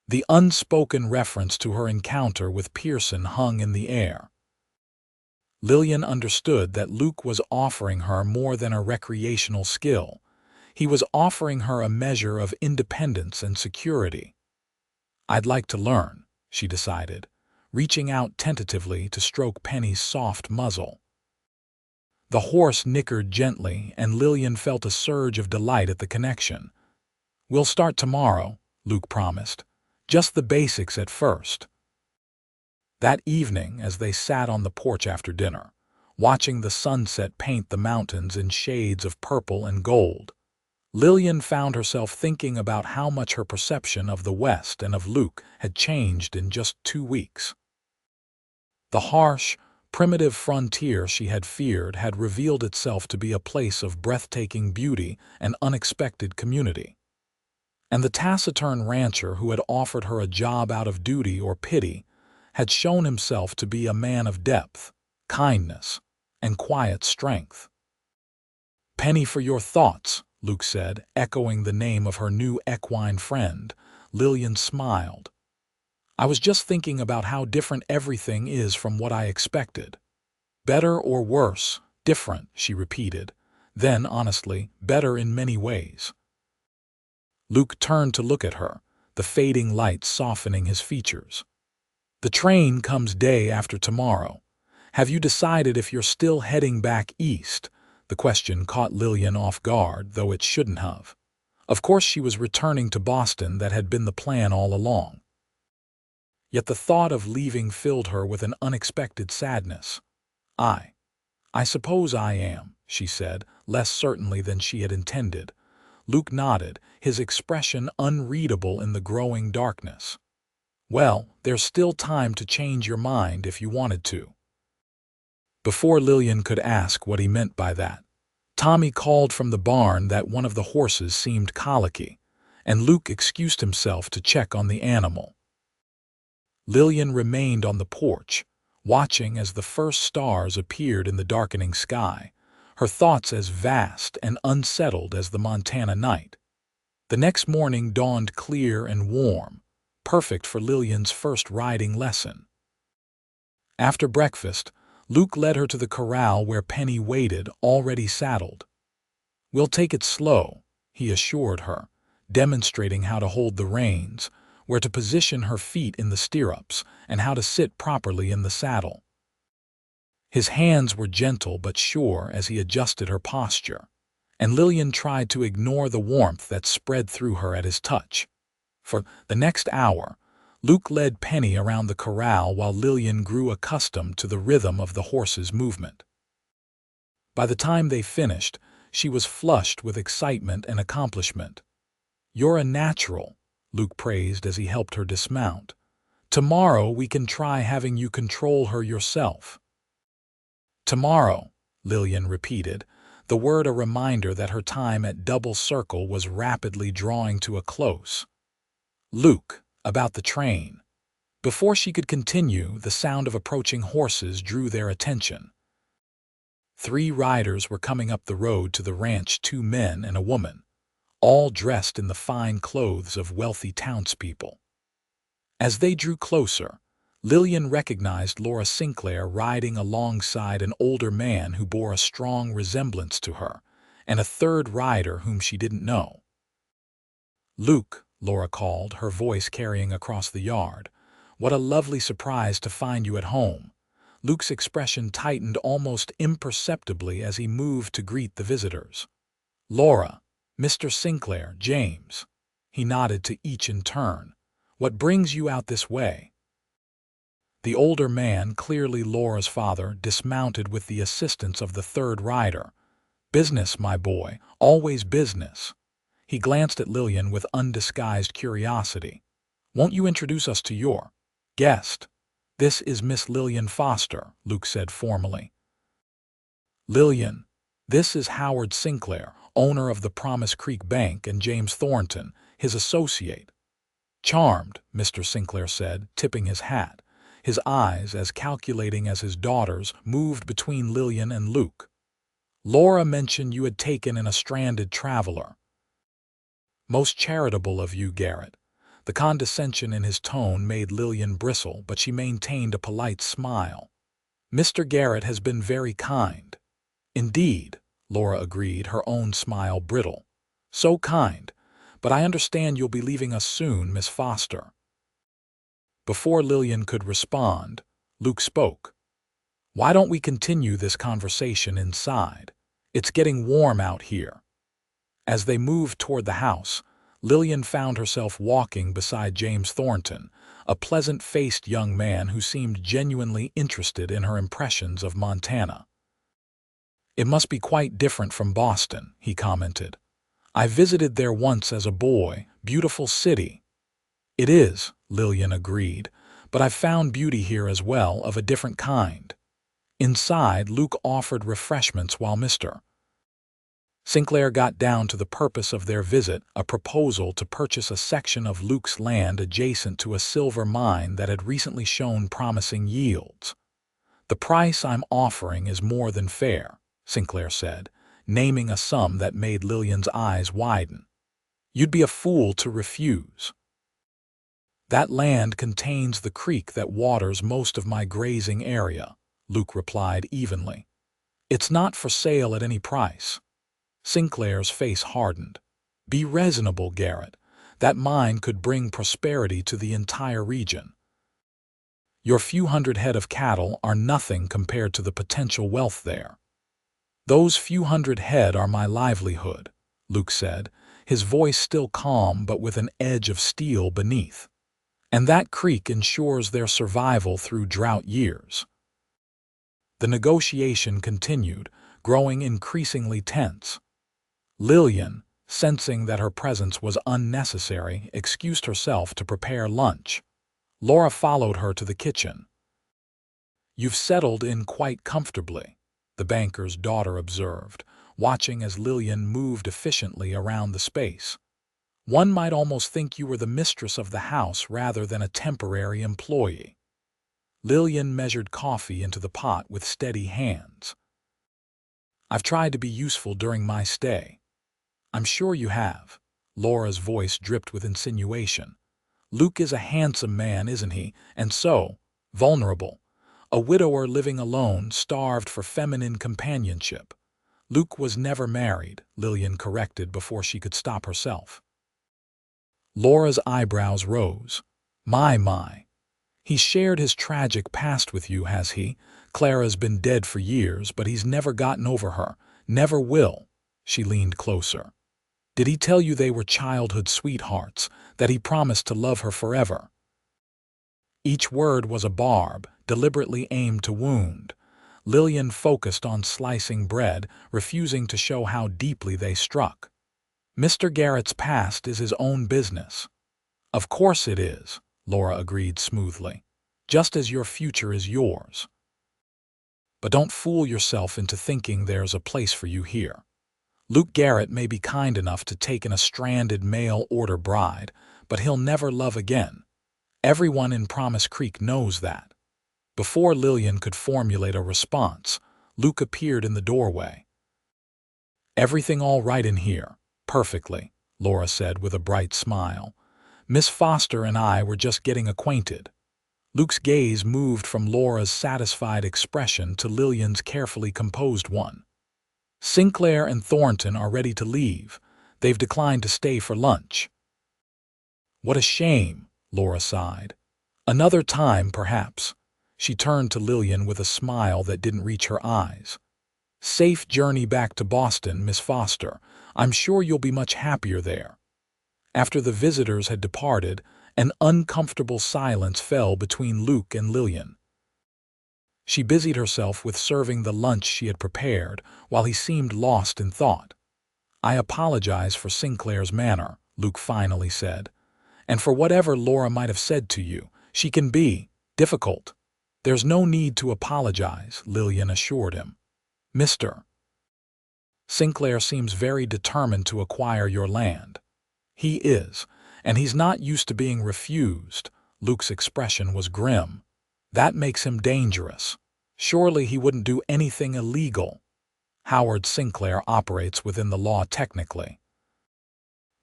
The unspoken reference to her encounter with Pearson hung in the air. Lillian understood that Luke was offering her more than a recreational skill. He was offering her a measure of independence and security. "I'd like to learn," she decided, reaching out tentatively to stroke Penny's soft muzzle. The horse nickered gently, and Lillian felt a surge of delight at the connection. "We'll start tomorrow," Luke promised. "Just the basics at first." That evening, as they sat on the porch after dinner, watching the sunset paint the mountains in shades of purple and gold, Lillian found herself thinking about how much her perception of the West and of Luke had changed in just 2 weeks. The harsh, primitive frontier she had feared had revealed itself to be a place of breathtaking beauty and unexpected community. And the taciturn rancher who had offered her a job out of duty or pity had shown himself to be a man of depth, kindness, and quiet strength. "Penny for your thoughts," Luke said, echoing the name of her new equine friend. Lillian smiled. "I was just thinking about how different everything is from what I expected." "Better or worse? Different," she repeated. Then, honestly, better in many ways. Luke turned to look at her, the fading light softening his features. "The train comes day after tomorrow. Have you decided if you're still heading back east?" The question caught Lillian off guard, though it shouldn't have. Of course she was returning to Boston, that had been the plan all along. Yet the thought of leaving filled her with an unexpected sadness. I suppose I am," she said, less certainly than she had intended. Luke nodded, his expression unreadable in the growing darkness. "Well, there's still time to change your mind if you wanted to." Before Lillian could ask what he meant by that, Tommy called from the barn that one of the horses seemed colicky, and Luke excused himself to check on the animal. Lillian remained on the porch, watching as the first stars appeared in the darkening sky, her thoughts as vast and unsettled as the Montana night. The next morning dawned clear and warm, perfect for Lillian's first riding lesson. After breakfast, Luke led her to the corral where Penny waited, already saddled. "We'll take it slow," he assured her, demonstrating how to hold the reins, where to position her feet in the stirrups, and how to sit properly in the saddle. His hands were gentle but sure as he adjusted her posture, and Lillian tried to ignore the warmth that spread through her at his touch. For the next hour, Luke led Penny around the corral while Lillian grew accustomed to the rhythm of the horse's movement. By the time they finished, she was flushed with excitement and accomplishment. "You're a natural," Luke praised as he helped her dismount. "Tomorrow we can try having you control her yourself." "Tomorrow," Lillian repeated, the word a reminder that her time at Double Circle was rapidly drawing to a close. Luke, about the train. Before she could continue, the sound of approaching horses drew their attention. 3 riders were coming up the road to the ranch, 2 men and a woman, all dressed in the fine clothes of wealthy townspeople. As they drew closer, Lillian recognized Laura Sinclair riding alongside an older man who bore a strong resemblance to her, and a third rider whom she didn't know. "Luke," Laura called, her voice carrying across the yard. "What a lovely surprise to find you at home." Luke's expression tightened almost imperceptibly as he moved to greet the visitors. "Laura, Mr. Sinclair, James." He nodded to each in turn. "What brings you out this way?" The older man, clearly Laura's father, dismounted with the assistance of the third rider. "Business, my boy, always business." He glanced at Lillian with undisguised curiosity. "Won't you introduce us to your guest?" "This is Miss Lillian Foster," Luke said formally. "Lillian, this is Howard Sinclair, owner of the Promise Creek Bank, and James Thornton, his associate." "Charmed," Mr. Sinclair said, tipping his hat. His eyes, as calculating as his daughter's, moved between Lillian and Luke. "Laura mentioned you had taken in a stranded traveler." "Most charitable of you, Garrett." The condescension in his tone made Lillian bristle, but she maintained a polite smile. "Mr. Garrett has been very kind." "Indeed," Laura agreed, her own smile brittle. "So kind. But I understand you'll be leaving us soon, Miss Foster." Before Lillian could respond, Luke spoke. "Why don't we continue this conversation inside? It's getting warm out here." As they moved toward the house, Lillian found herself walking beside James Thornton, a pleasant-faced young man who seemed genuinely interested in her impressions of Montana. "It must be quite different from Boston," he commented. "I visited there once as a boy. Beautiful city." "It is," Lillian agreed, "but I've found beauty here as well, of a different kind." Inside, Luke offered refreshments while Mr. Sinclair got down to the purpose of their visit, a proposal to purchase a section of Luke's land adjacent to a silver mine that had recently shown promising yields. "The price I'm offering is more than fair," Sinclair said, naming a sum that made Lillian's eyes widen. "You'd be a fool to refuse." "That land contains the creek that waters most of my grazing area," Luke replied evenly. "It's not for sale at any price." Sinclair's face hardened. "Be reasonable, Garrett. That mine could bring prosperity to the entire region." "Your few hundred head of cattle are nothing compared to the potential wealth there." "Those few hundred head are my livelihood," Luke said, his voice still calm but with an edge of steel beneath. "And that creek ensures their survival through drought years." The negotiation continued, growing increasingly tense. Lillian, sensing that her presence was unnecessary, excused herself to prepare lunch. Laura followed her to the kitchen. "You've settled in quite comfortably," the banker's daughter observed, watching as Lillian moved efficiently around the space. "One might almost think you were the mistress of the house rather than a temporary employee." Lillian measured coffee into the pot with steady hands. "I've tried to be useful during my stay." "I'm sure you have." Laura's voice dripped with insinuation. "Luke is a handsome man, isn't he? And so vulnerable. A widower living alone, starved for feminine companionship." "Luke was never married," Lillian corrected before she could stop herself. Laura's eyebrows rose. My. He's shared his tragic past with you, has he? Clara's been dead for years, but he's never gotten over her. Never will." She leaned closer. "Did he tell you they were childhood sweethearts, that he promised to love her forever?" Each word was a barb, deliberately aimed to wound. Lillian focused on slicing bread, refusing to show how deeply they struck. "Mr. Garrett's past is his own business." "Of course it is," Laura agreed smoothly. "Just as your future is yours." But don't fool yourself into thinking there's a place for you here. Luke Garrett may be kind enough to take in a stranded mail-order bride, but he'll never love again. Everyone in Promise Creek knows that. Before Lillian could formulate a response, Luke appeared in the doorway. "Everything all right in here?" "Perfectly," Laura said with a bright smile. "Miss Foster and I were just getting acquainted." Luke's gaze moved from Laura's satisfied expression to Lillian's carefully composed one. "Sinclair and Thornton are ready to leave. They've declined to stay for lunch." "What a shame," Laura sighed. "Another time, perhaps." She turned to Lillian with a smile that didn't reach her eyes. "Safe journey back to Boston, Miss Foster. I'm sure you'll be much happier there." After the visitors had departed, an uncomfortable silence fell between Luke and Lillian. She busied herself with serving the lunch she had prepared, while he seemed lost in thought. "I apologize for Sinclair's manner," Luke finally said. "And for whatever Laura might have said to you. She can be difficult." "There's no need to apologize," Lillian assured him. "Mr. Sinclair seems very determined to acquire your land." "He is, and he's not used to being refused." Luke's expression was grim. "That makes him dangerous. Surely he wouldn't do anything illegal." "Howard Sinclair operates within the law technically.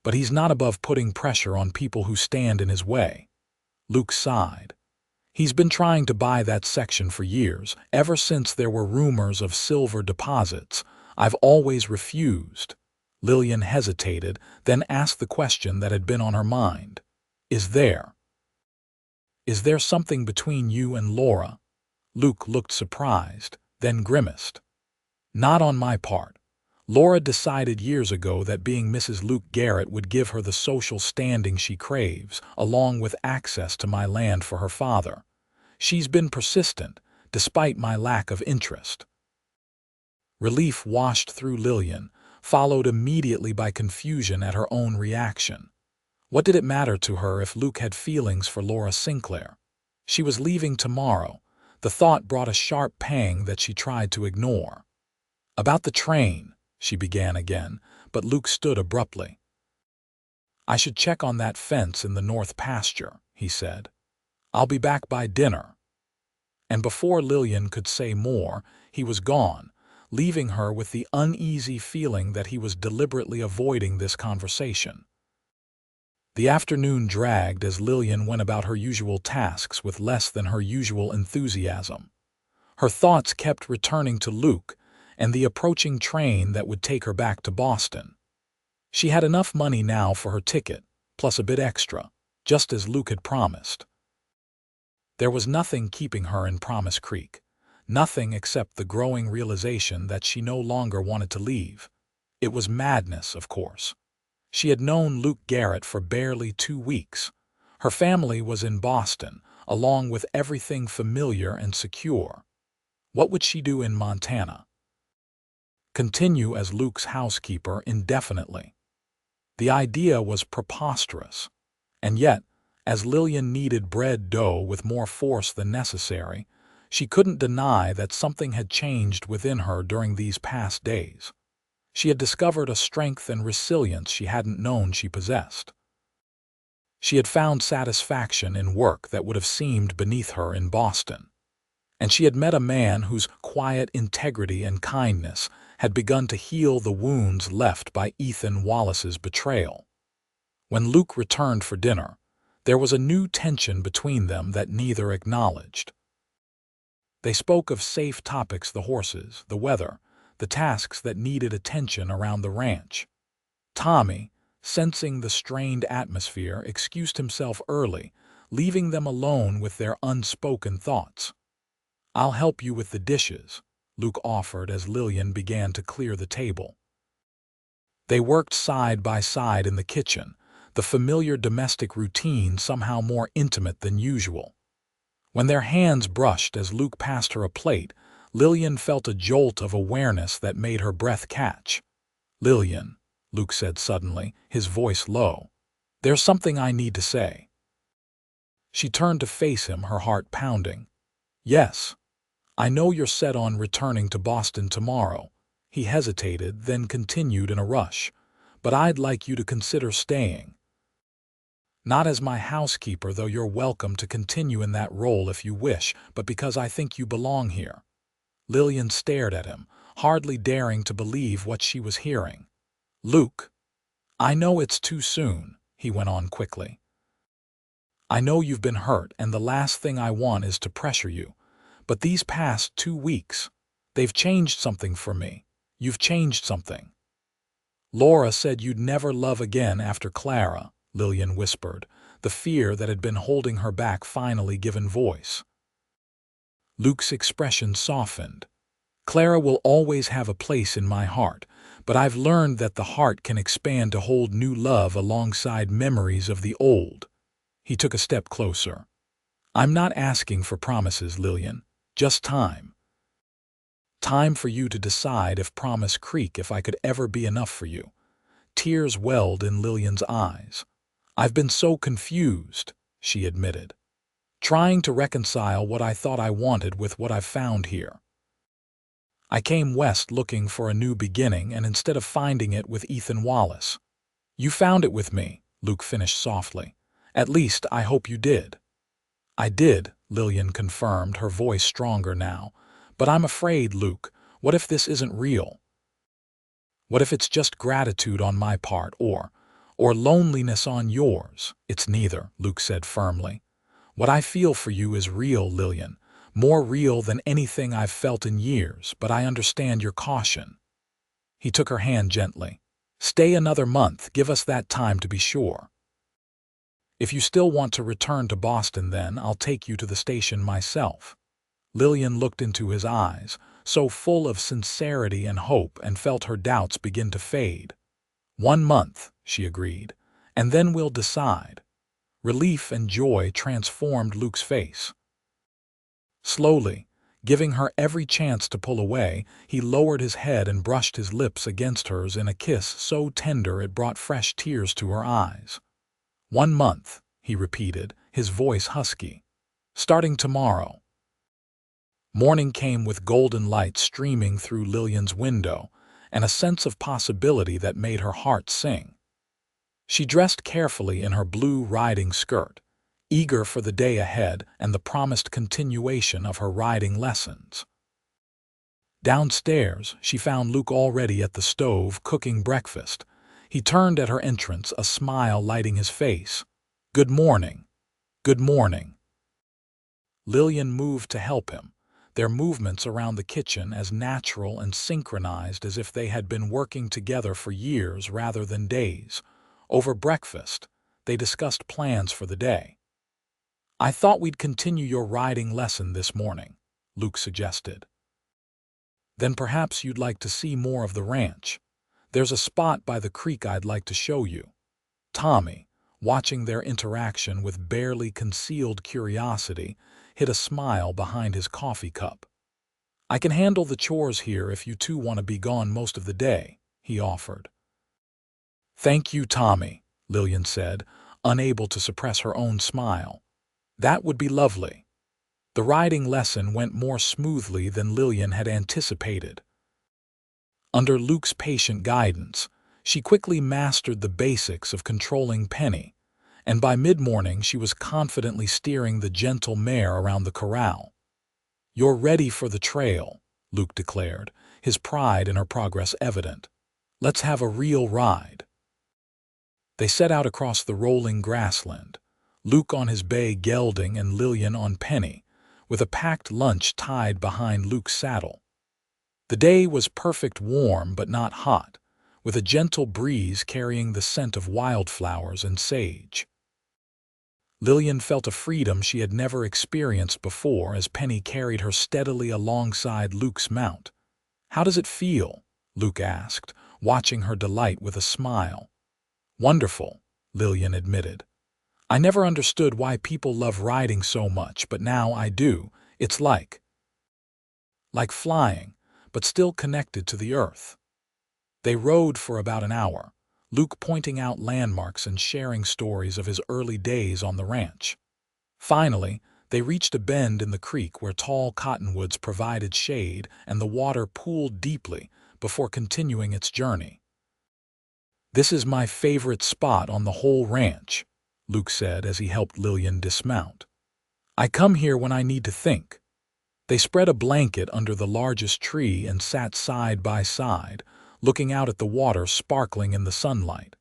But he's not above putting pressure on people who stand in his way." Luke sighed. "He's been trying to buy that section for years, ever since there were rumors of silver deposits. I've always refused." Lillian hesitated, then asked the question that had been on her mind. Is there something between you and Laura?" Luke looked surprised, then grimaced. "Not on my part. Laura decided years ago that being Mrs. Luke Garrett would give her the social standing she craves, along with access to my land for her father. She's been persistent, despite my lack of interest." Relief washed through Lillian, followed immediately by confusion at her own reaction. What did it matter to her if Luke had feelings for Laura Sinclair? She was leaving tomorrow. The thought brought a sharp pang that she tried to ignore. "About the train," she began again, but Luke stood abruptly. "I should check on that fence in the north pasture," he said. "I'll be back by dinner." And before Lillian could say more, he was gone, leaving her with the uneasy feeling that he was deliberately avoiding this conversation. The afternoon dragged as Lillian went about her usual tasks with less than her usual enthusiasm. Her thoughts kept returning to Luke and the approaching train that would take her back to Boston. She had enough money now for her ticket, plus a bit extra, just as Luke had promised. There was nothing keeping her in Promise Creek, nothing except the growing realization that she no longer wanted to leave. It was madness, of course. She had known Luke Garrett for barely 2 weeks. Her family was in Boston, along with everything familiar and secure. What would she do in Montana? Continue as Luke's housekeeper indefinitely. The idea was preposterous. And yet, as Lillian kneaded bread dough with more force than necessary, she couldn't deny that something had changed within her during these past days. She had discovered a strength and resilience she hadn't known she possessed. She had found satisfaction in work that would have seemed beneath her in Boston. And she had met a man whose quiet integrity and kindness had begun to heal the wounds left by Ethan Wallace's betrayal. When Luke returned for dinner, there was a new tension between them that neither acknowledged. They spoke of safe topics: the horses, the weather, the tasks that needed attention around the ranch. Tommy, sensing the strained atmosphere, excused himself early, leaving them alone with their unspoken thoughts. "I'll help you with the dishes," Luke offered as Lillian began to clear the table. They worked side by side in the kitchen, the familiar domestic routine somehow more intimate than usual. When their hands brushed as Luke passed her a plate, Lillian felt a jolt of awareness that made her breath catch. "Lillian," Luke said suddenly, his voice low, "there's something I need to say." She turned to face him, her heart pounding. "Yes." I know you're set on returning to Boston tomorrow. He hesitated, then continued in a rush. But I'd like you to consider staying. Not as my housekeeper, though you're welcome to continue in that role if you wish, but because I think you belong here. Lillian stared at him, hardly daring to believe what she was hearing. Luke, I know it's too soon, he went on quickly. I know you've been hurt, and the last thing I want is to pressure you. But these past 2 weeks, they've changed something for me. You've changed something. Laura said you'd never love again after Clara, Lillian whispered, the fear that had been holding her back finally given voice. Luke's expression softened. Clara will always have a place in my heart, but I've learned that the heart can expand to hold new love alongside memories of the old. He took a step closer. I'm not asking for promises, Lillian, just time. Time for you to decide if Promise Creek, if I could ever be enough for you. Tears welled in Lillian's eyes. I've been so confused, she admitted, trying to reconcile what I thought I wanted with what I've found here. I came west looking for a new beginning, and instead of finding it with Ethan Wallace. You found it with me, Luke finished softly. At least I hope you did. I did, Lillian confirmed, her voice stronger now. But I'm afraid, Luke, what if this isn't real? What if it's just gratitude on my part, or loneliness on yours? It's neither, Luke said firmly. What I feel for you is real, Lillian, more real than anything I've felt in years, but I understand your caution. He took her hand gently. Stay another month, give us that time to be sure. If you still want to return to Boston, then I'll take you to the station myself. Lillian looked into his eyes, so full of sincerity and hope, and felt her doubts begin to fade. 1 month, she agreed, and then we'll decide. Relief and joy transformed Luke's face. Slowly, giving her every chance to pull away, he lowered his head and brushed his lips against hers in a kiss so tender it brought fresh tears to her eyes. 1 month, he repeated, his voice husky. Starting tomorrow. Morning came with golden light streaming through Lillian's window, and a sense of possibility that made her heart sing. She dressed carefully in her blue riding skirt, eager for the day ahead and the promised continuation of her riding lessons. Downstairs, she found Luke already at the stove cooking breakfast. He turned at her entrance, a smile lighting his face. Good morning. Good morning. Lillian moved to help him, their movements around the kitchen as natural and synchronized as if they had been working together for years rather than days. Over breakfast, they discussed plans for the day. I thought we'd continue your riding lesson this morning, Luke suggested. Then perhaps you'd like to see more of the ranch. There's a spot by the creek I'd like to show you. Tommy, watching their interaction with barely concealed curiosity, hid a smile behind his coffee cup. I can handle the chores here if you two want to be gone most of the day, he offered. Thank you, Tommy, Lillian said, unable to suppress her own smile. That would be lovely. The riding lesson went more smoothly than Lillian had anticipated. Under Luke's patient guidance, she quickly mastered the basics of controlling Penny, and by mid-morning she was confidently steering the gentle mare around the corral. You're ready for the trail, Luke declared, his pride in her progress evident. Let's have a real ride. They set out across the rolling grassland, Luke on his bay gelding and Lillian on Penny, with a packed lunch tied behind Luke's saddle. The day was perfect, warm but not hot, with a gentle breeze carrying the scent of wildflowers and sage. Lillian felt a freedom she had never experienced before as Penny carried her steadily alongside Luke's mount. How does it feel? Luke asked, watching her delight with a smile. Wonderful, Lillian admitted. I never understood why people love riding so much, but now I do. It's like flying, but still connected to the earth. They rode for about an hour, Luke pointing out landmarks and sharing stories of his early days on the ranch. Finally, They reached a bend in the creek where tall cottonwoods provided shade and the water pooled deeply before continuing its journey. "This is my favorite spot on the whole ranch," Luke said as he helped Lillian dismount. "I come here when I need to think." They spread a blanket under the largest tree and sat side by side, looking out at the water sparkling in the sunlight.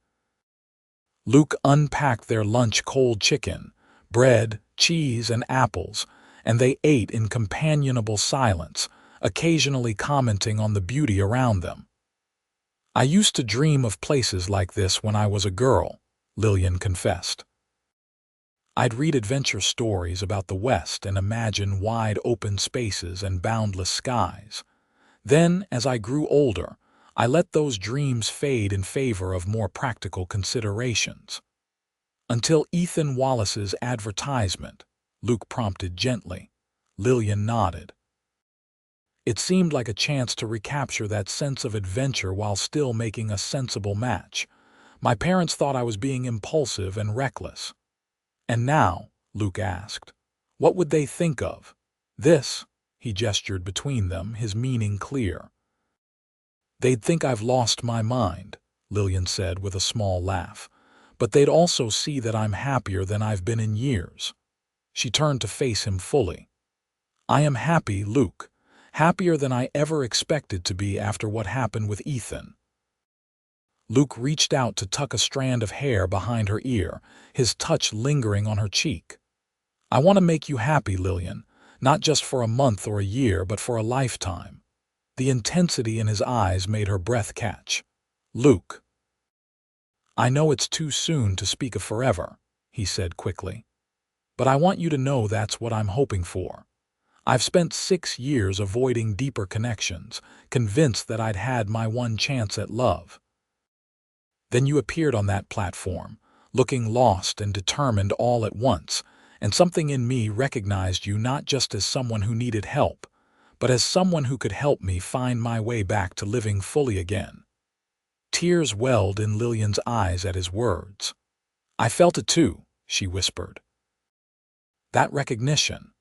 Luke unpacked their lunch: cold chicken, bread, cheese, and apples, and they ate in companionable silence, occasionally commenting on the beauty around them. "I used to dream of places like this when I was a girl," Lillian confessed. "I'd read adventure stories about the West and imagine wide open spaces and boundless skies. Then, as I grew older, I let those dreams fade in favor of more practical considerations." "Until Ethan Wallace's advertisement," Luke prompted gently. Lillian nodded. It seemed like a chance to recapture that sense of adventure while still making a sensible match. "My parents thought I was being impulsive and reckless." "And now," Luke asked, "what would they think of this?" He gestured between them, his meaning clear. "They'd think I've lost my mind," Lillian said with a small laugh. "But they'd also see that I'm happier than I've been in years." She turned to face him fully. "I am happy, Luke. Happier than I ever expected to be after what happened with Ethan." Luke reached out to tuck a strand of hair behind her ear, his touch lingering on her cheek. "I want to make you happy, Lillian, not just for a month or a year, but for a lifetime." The intensity in his eyes made her breath catch. "Luke." "I know it's too soon to speak of forever," he said quickly. "But I want you to know that's what I'm hoping for. I've spent 6 years avoiding deeper connections, convinced that I'd had my one chance at love. Then you appeared on that platform, looking lost and determined all at once, and something in me recognized you not just as someone who needed help, but as someone who could help me find my way back to living fully again." Tears welled in Lillian's eyes at his words. "I felt it too," she whispered. "That recognition.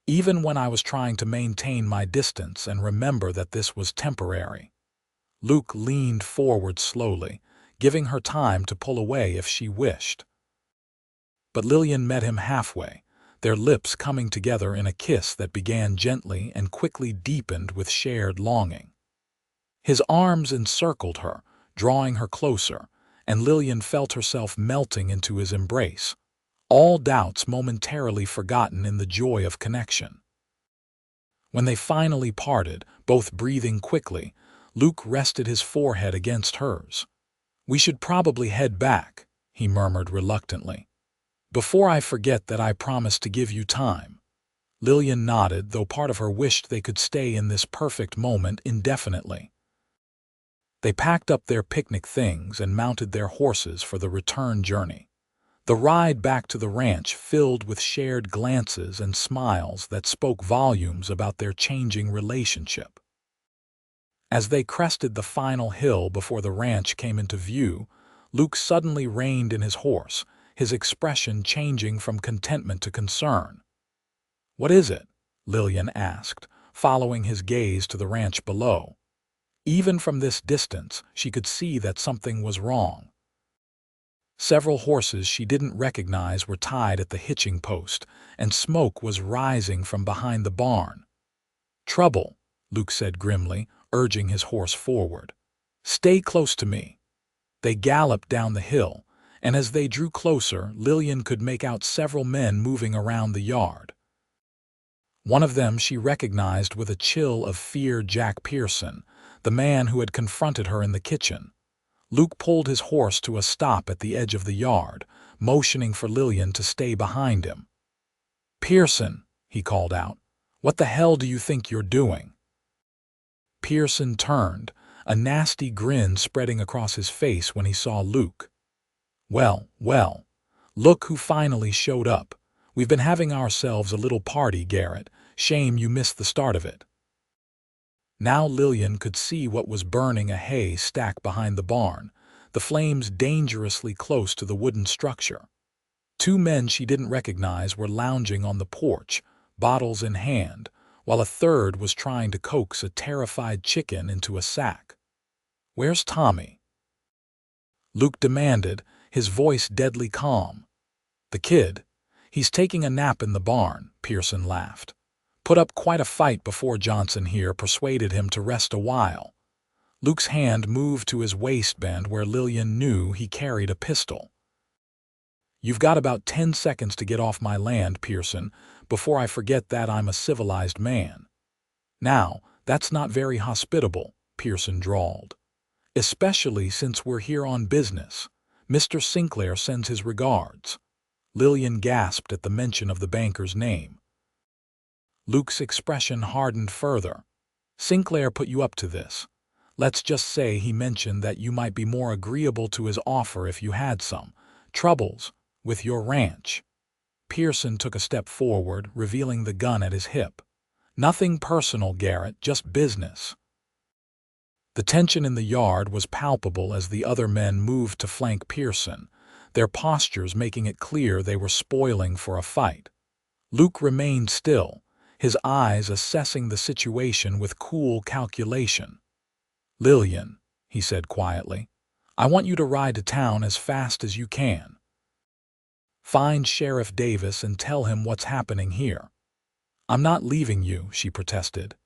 Even when I was trying to maintain my distance and remember that this was temporary." Luke leaned forward slowly, giving her time to pull away if she wished. But Lillian met him halfway, their lips coming together in a kiss that began gently and quickly deepened with shared longing. His arms encircled her, drawing her closer, and Lillian felt herself melting into his embrace, all doubts momentarily forgotten in the joy of connection. When they finally parted, both breathing quickly, Luke rested his forehead against hers. "We should probably head back," he murmured reluctantly. "Before I forget that I promised to give you time." Lillian nodded, though part of her wished they could stay in this perfect moment indefinitely. They packed up their picnic things and mounted their horses for the return journey. The ride back to the ranch filled with shared glances and smiles that spoke volumes about their changing relationship. As they crested the final hill before the ranch came into view, Luke suddenly reined in his horse, his expression changing from contentment to concern. "What is it?" Lillian asked, following his gaze to the ranch below. Even from this distance, she could see that something was wrong. Several horses she didn't recognize were tied at the hitching post, and smoke was rising from behind the barn. "Trouble," Luke said grimly, urging his horse forward. "Stay close to me." They galloped down the hill, and as they drew closer, Lillian could make out several men moving around the yard. One of them she recognized with a chill of fear: Jack Pearson, the man who had confronted her in the kitchen. Luke pulled his horse to a stop at the edge of the yard, motioning for Lillian to stay behind him. "Pearson," he called out, "what the hell do you think you're doing?" Pearson turned, a nasty grin spreading across his face when he saw Luke. Well, look who finally showed up. We've been having ourselves a little party, Garrett. Shame you missed the start of it." Now Lillian could see what was burning: a hay stack behind the barn, the flames dangerously close to the wooden structure. Two men she didn't recognize were lounging on the porch, bottles in hand, while a third was trying to coax a terrified chicken into a sack. "Where's Tommy?" Luke demanded, his voice deadly calm. "The kid? He's taking a nap in the barn," Pearson laughed. "Put up quite a fight before Johnson here persuaded him to rest a while." Luke's hand moved to his waistband where Lillian knew he carried a pistol. "You've got about 10 seconds to get off my land, Pearson, before I forget that I'm a civilized man." "Now, that's not very hospitable," Pearson drawled. "Especially since we're here on business. Mr. Sinclair sends his regards." Lillian gasped at the mention of the banker's name. Luke's expression hardened further. "Sinclair put you up to this. Let's just say he mentioned that you might be more agreeable to his offer if you had some troubles with your ranch." Pearson took a step forward, revealing the gun at his hip. "Nothing personal, Garrett, just business." The tension in the yard was palpable as the other men moved to flank Pearson, their postures making it clear they were spoiling for a fight. Luke remained still, his eyes assessing the situation with cool calculation. "Lillian," he said quietly, "I want you to ride to town as fast as you can. Find Sheriff Davis and tell him what's happening here." "I'm not leaving you," she protested.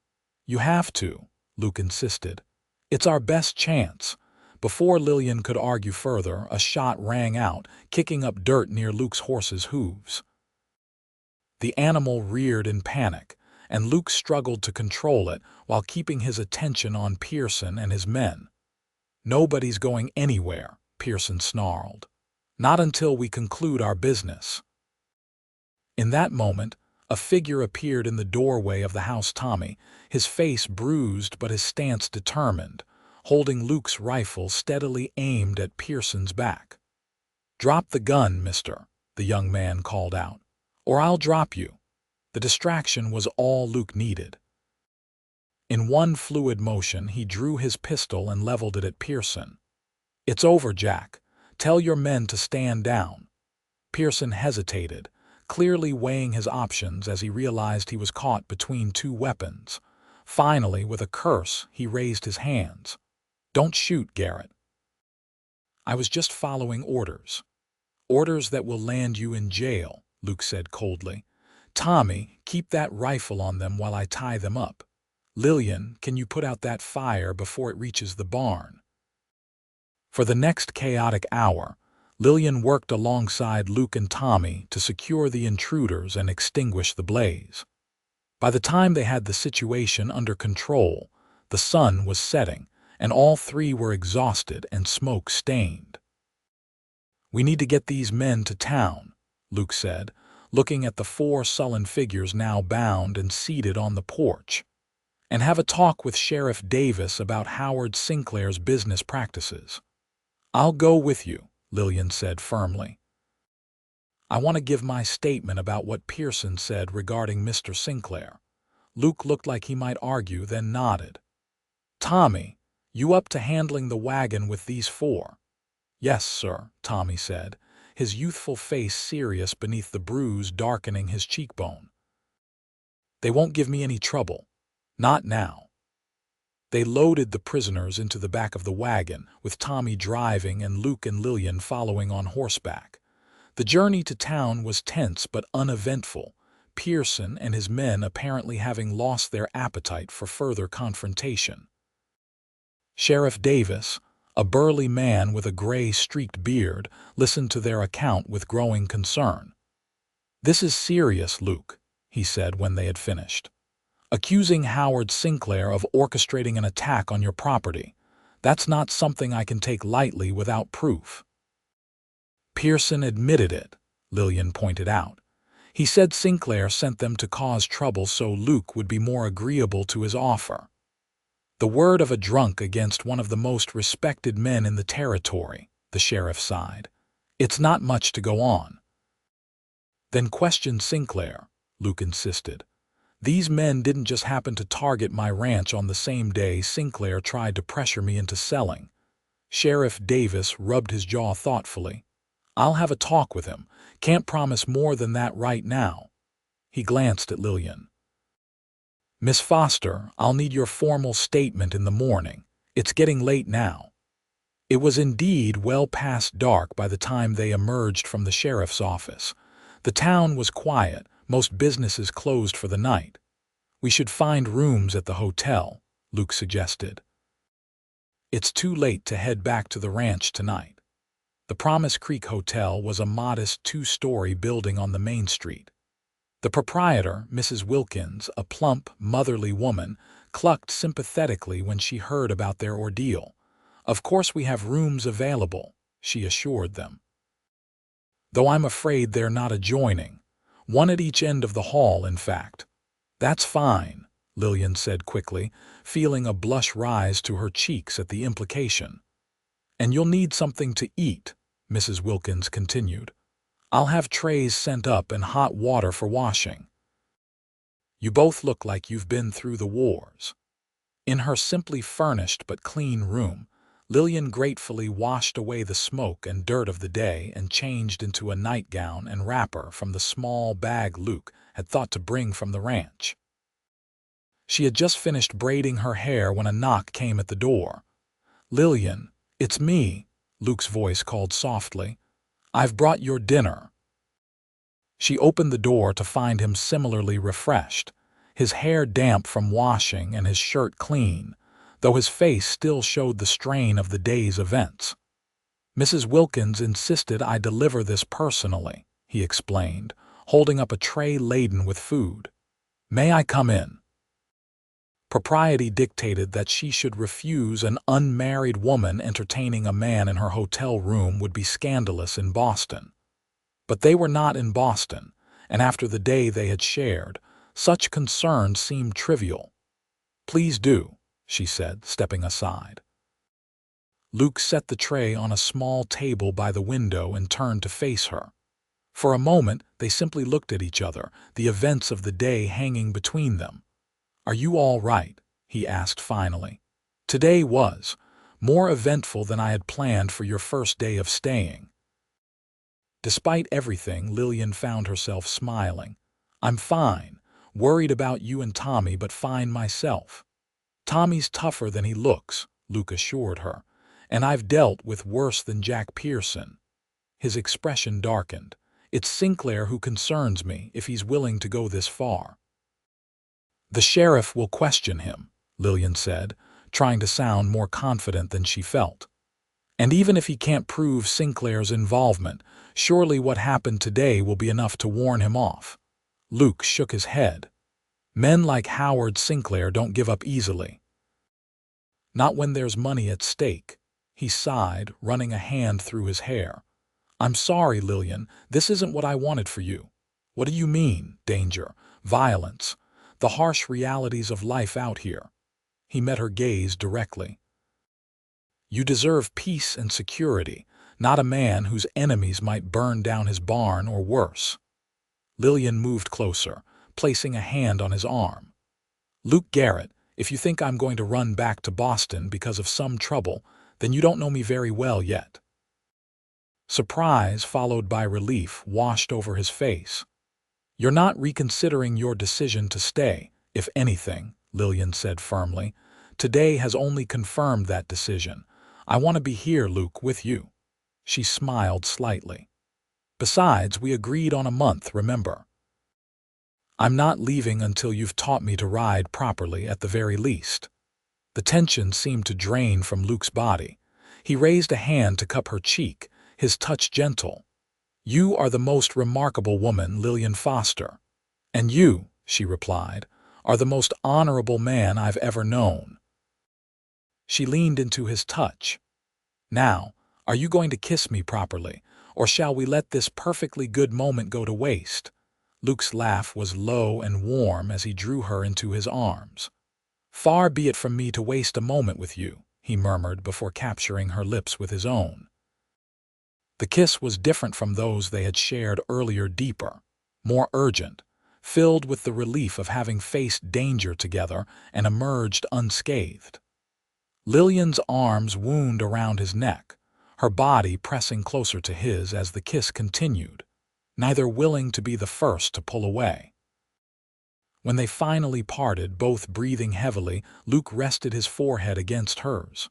"You have to," Luke insisted. "It's our best chance." Before Lillian could argue further, a shot rang out, kicking up dirt near Luke's horse's hooves. The animal reared in panic, and Luke struggled to control it while keeping his attention on Pearson and his men. "Nobody's going anywhere," Pearson snarled. "Not until we conclude our business." In that moment, a figure appeared in the doorway of the house Tommy, his face bruised but his stance determined, holding Luke's rifle steadily aimed at Pearson's back. "Drop the gun, mister," the young man called out, "or I'll drop you." The distraction was all Luke needed. In one fluid motion, he drew his pistol and leveled it at Pearson. "It's over, Jack. Tell your men to stand down." Pearson hesitated, clearly weighing his options as he realized he was caught between two weapons. Finally, with a curse, he raised his hands. "Don't shoot, Garrett. I was just following orders." "Orders that will land you in jail," Luke said coldly. "Tommy, keep that rifle on them while I tie them up. Lillian, can you put out that fire before it reaches the barn?" For the next chaotic hour, Lillian worked alongside Luke and Tommy to secure the intruders and extinguish the blaze. By the time they had the situation under control, the sun was setting, and all three were exhausted and smoke-stained. "We need to get these men to town," Luke said, looking at the four sullen figures now bound and seated on the porch, "and have a talk with Sheriff Davis about Howard Sinclair's business practices." "I'll go with you," Lillian said firmly. "I want to give my statement about what Pearson said regarding Mr. Sinclair." Luke looked like he might argue, then nodded. "Tommy, you up to handling the wagon with these four?" "Yes, sir," Tommy said, his youthful face serious beneath the bruise darkening his cheekbone. "They won't give me any trouble. Not now." They loaded the prisoners into the back of the wagon, with Tommy driving and Luke and Lillian following on horseback. The journey to town was tense but uneventful, Pearson and his men apparently having lost their appetite for further confrontation. Sheriff Davis, a burly man with a gray-streaked beard, listened to their account with growing concern. "This is serious, Luke," he said when they had finished. "Accusing Howard Sinclair of orchestrating an attack on your property. That's not something I can take lightly without proof." "Pearson admitted it," Lillian pointed out. "He said Sinclair sent them to cause trouble so Luke would be more agreeable to his offer." "The word of a drunk against one of the most respected men in the territory," the sheriff sighed. "It's not much to go on." "Then question Sinclair," Luke insisted. "These men didn't just happen to target my ranch on the same day Sinclair tried to pressure me into selling." Sheriff Davis rubbed his jaw thoughtfully. I'll have a talk with him. Can't promise more than that right now." He glanced at Lillian. "Miss Foster, I'll need your formal statement in the morning. It's getting late now." It was indeed well past dark by the time they emerged from the sheriff's office. The town was quiet, most businesses closed for the night. "We should find rooms at the hotel," Luke suggested. "It's too late to head back to the ranch tonight." The Promise Creek Hotel was a modest two-story building on the main street. The proprietor, Mrs. Wilkins, a plump, motherly woman, clucked sympathetically when she heard about their ordeal. "Of course we have rooms available," she assured them. "Though I'm afraid they're not adjoining. One at each end of the hall, in fact." "That's fine," Lillian said quickly, feeling a blush rise to her cheeks at the implication. "And you'll need something to eat," Mrs. Wilkins continued. "I'll have trays sent up and hot water for washing. You both look like you've been through the wars." In her simply furnished but clean room, Lillian gratefully washed away the smoke and dirt of the day and changed into a nightgown and wrapper from the small bag Luke had thought to bring from the ranch. She had just finished braiding her hair when a knock came at the door. "Lillian, it's me," Luke's voice called softly. "I've brought your dinner." She opened the door to find him similarly refreshed, his hair damp from washing and his shirt clean, though his face still showed the strain of the day's events. "Mrs. Wilkins insisted I deliver this personally," he explained, holding up a tray laden with food. "May I come in?" Propriety dictated that she should refuse an unmarried woman entertaining a man in her hotel room would be scandalous in Boston. But they were not in Boston, and after the day they had shared, such concerns seemed trivial. "Please do," she said, stepping aside. Luke set the tray on a small table by the window and turned to face her. For a moment, they simply looked at each other, the events of the day hanging between them. "Are you all right?" he asked finally. "Today was more eventful than I had planned for your first day of staying." Despite everything, Lillian found herself smiling. "I'm fine. Worried about you and Tommy, but fine myself." "Tommy's tougher than he looks," Luke assured her, "and I've dealt with worse than Jack Pearson." His expression darkened. "It's Sinclair who concerns me, if he's willing to go this far." "The sheriff will question him," Lillian said, trying to sound more confident than she felt. "And even if he can't prove Sinclair's involvement, surely what happened today will be enough to warn him off." Luke shook his head. "Men like Howard Sinclair don't give up easily." "Not when there's money at stake." He sighed, running a hand through his hair. "I'm sorry, Lillian, this isn't what I wanted for you." "What do you mean? Danger, violence, the harsh realities of life out here?" He met her gaze directly. "You deserve peace and security, not a man whose enemies might burn down his barn or worse." Lillian moved closer, placing a hand on his arm. "Luke Garrett, if you think I'm going to run back to Boston because of some trouble, then you don't know me very well yet." Surprise, followed by relief, washed over his face. "You're not reconsidering your decision to stay, if anything," Lillian said firmly. "Today has only confirmed that decision. I want to be here, Luke, with you." She smiled slightly. "Besides, we agreed on a month, remember?" "I'm not leaving until you've taught me to ride properly at the very least." The tension seemed to drain from Luke's body. He raised a hand to cup her cheek, his touch gentle. "You are the most remarkable woman, Lillian Foster." "And you," she replied, "are the most honorable man I've ever known." She leaned into his touch. "Now, are you going to kiss me properly, or shall we let this perfectly good moment go to waste?" Luke's laugh was low and warm as he drew her into his arms. "Far be it from me to waste a moment with you," he murmured before capturing her lips with his own. The kiss was different from those they had shared earlier, deeper, more urgent, filled with the relief of having faced danger together and emerged unscathed. Lillian's arms wound around his neck, her body pressing closer to his as the kiss continued, neither willing to be the first to pull away. When they finally parted, both breathing heavily, Luke rested his forehead against hers.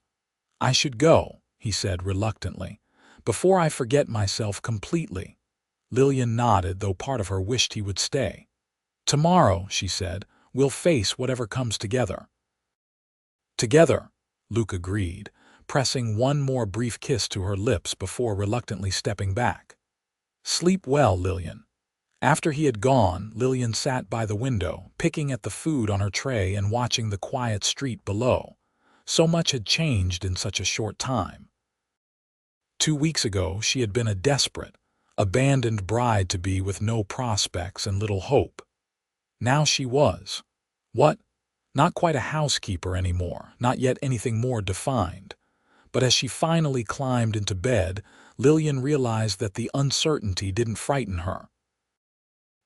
"I should go," he said reluctantly, "before I forget myself completely." Lillian nodded, though part of her wished he would stay. "Tomorrow," she said, "we'll face whatever comes together." "Together," Luke agreed, pressing one more brief kiss to her lips before reluctantly stepping back. "Sleep well, Lillian." After he had gone, Lillian sat by the window, picking at the food on her tray and watching the quiet street below. So much had changed in such a short time. 2 weeks ago, she had been a desperate, abandoned bride-to-be with no prospects and little hope. Now she was, what? Not quite a housekeeper anymore, not yet anything more defined. But as she finally climbed into bed, Lillian realized that the uncertainty didn't frighten her.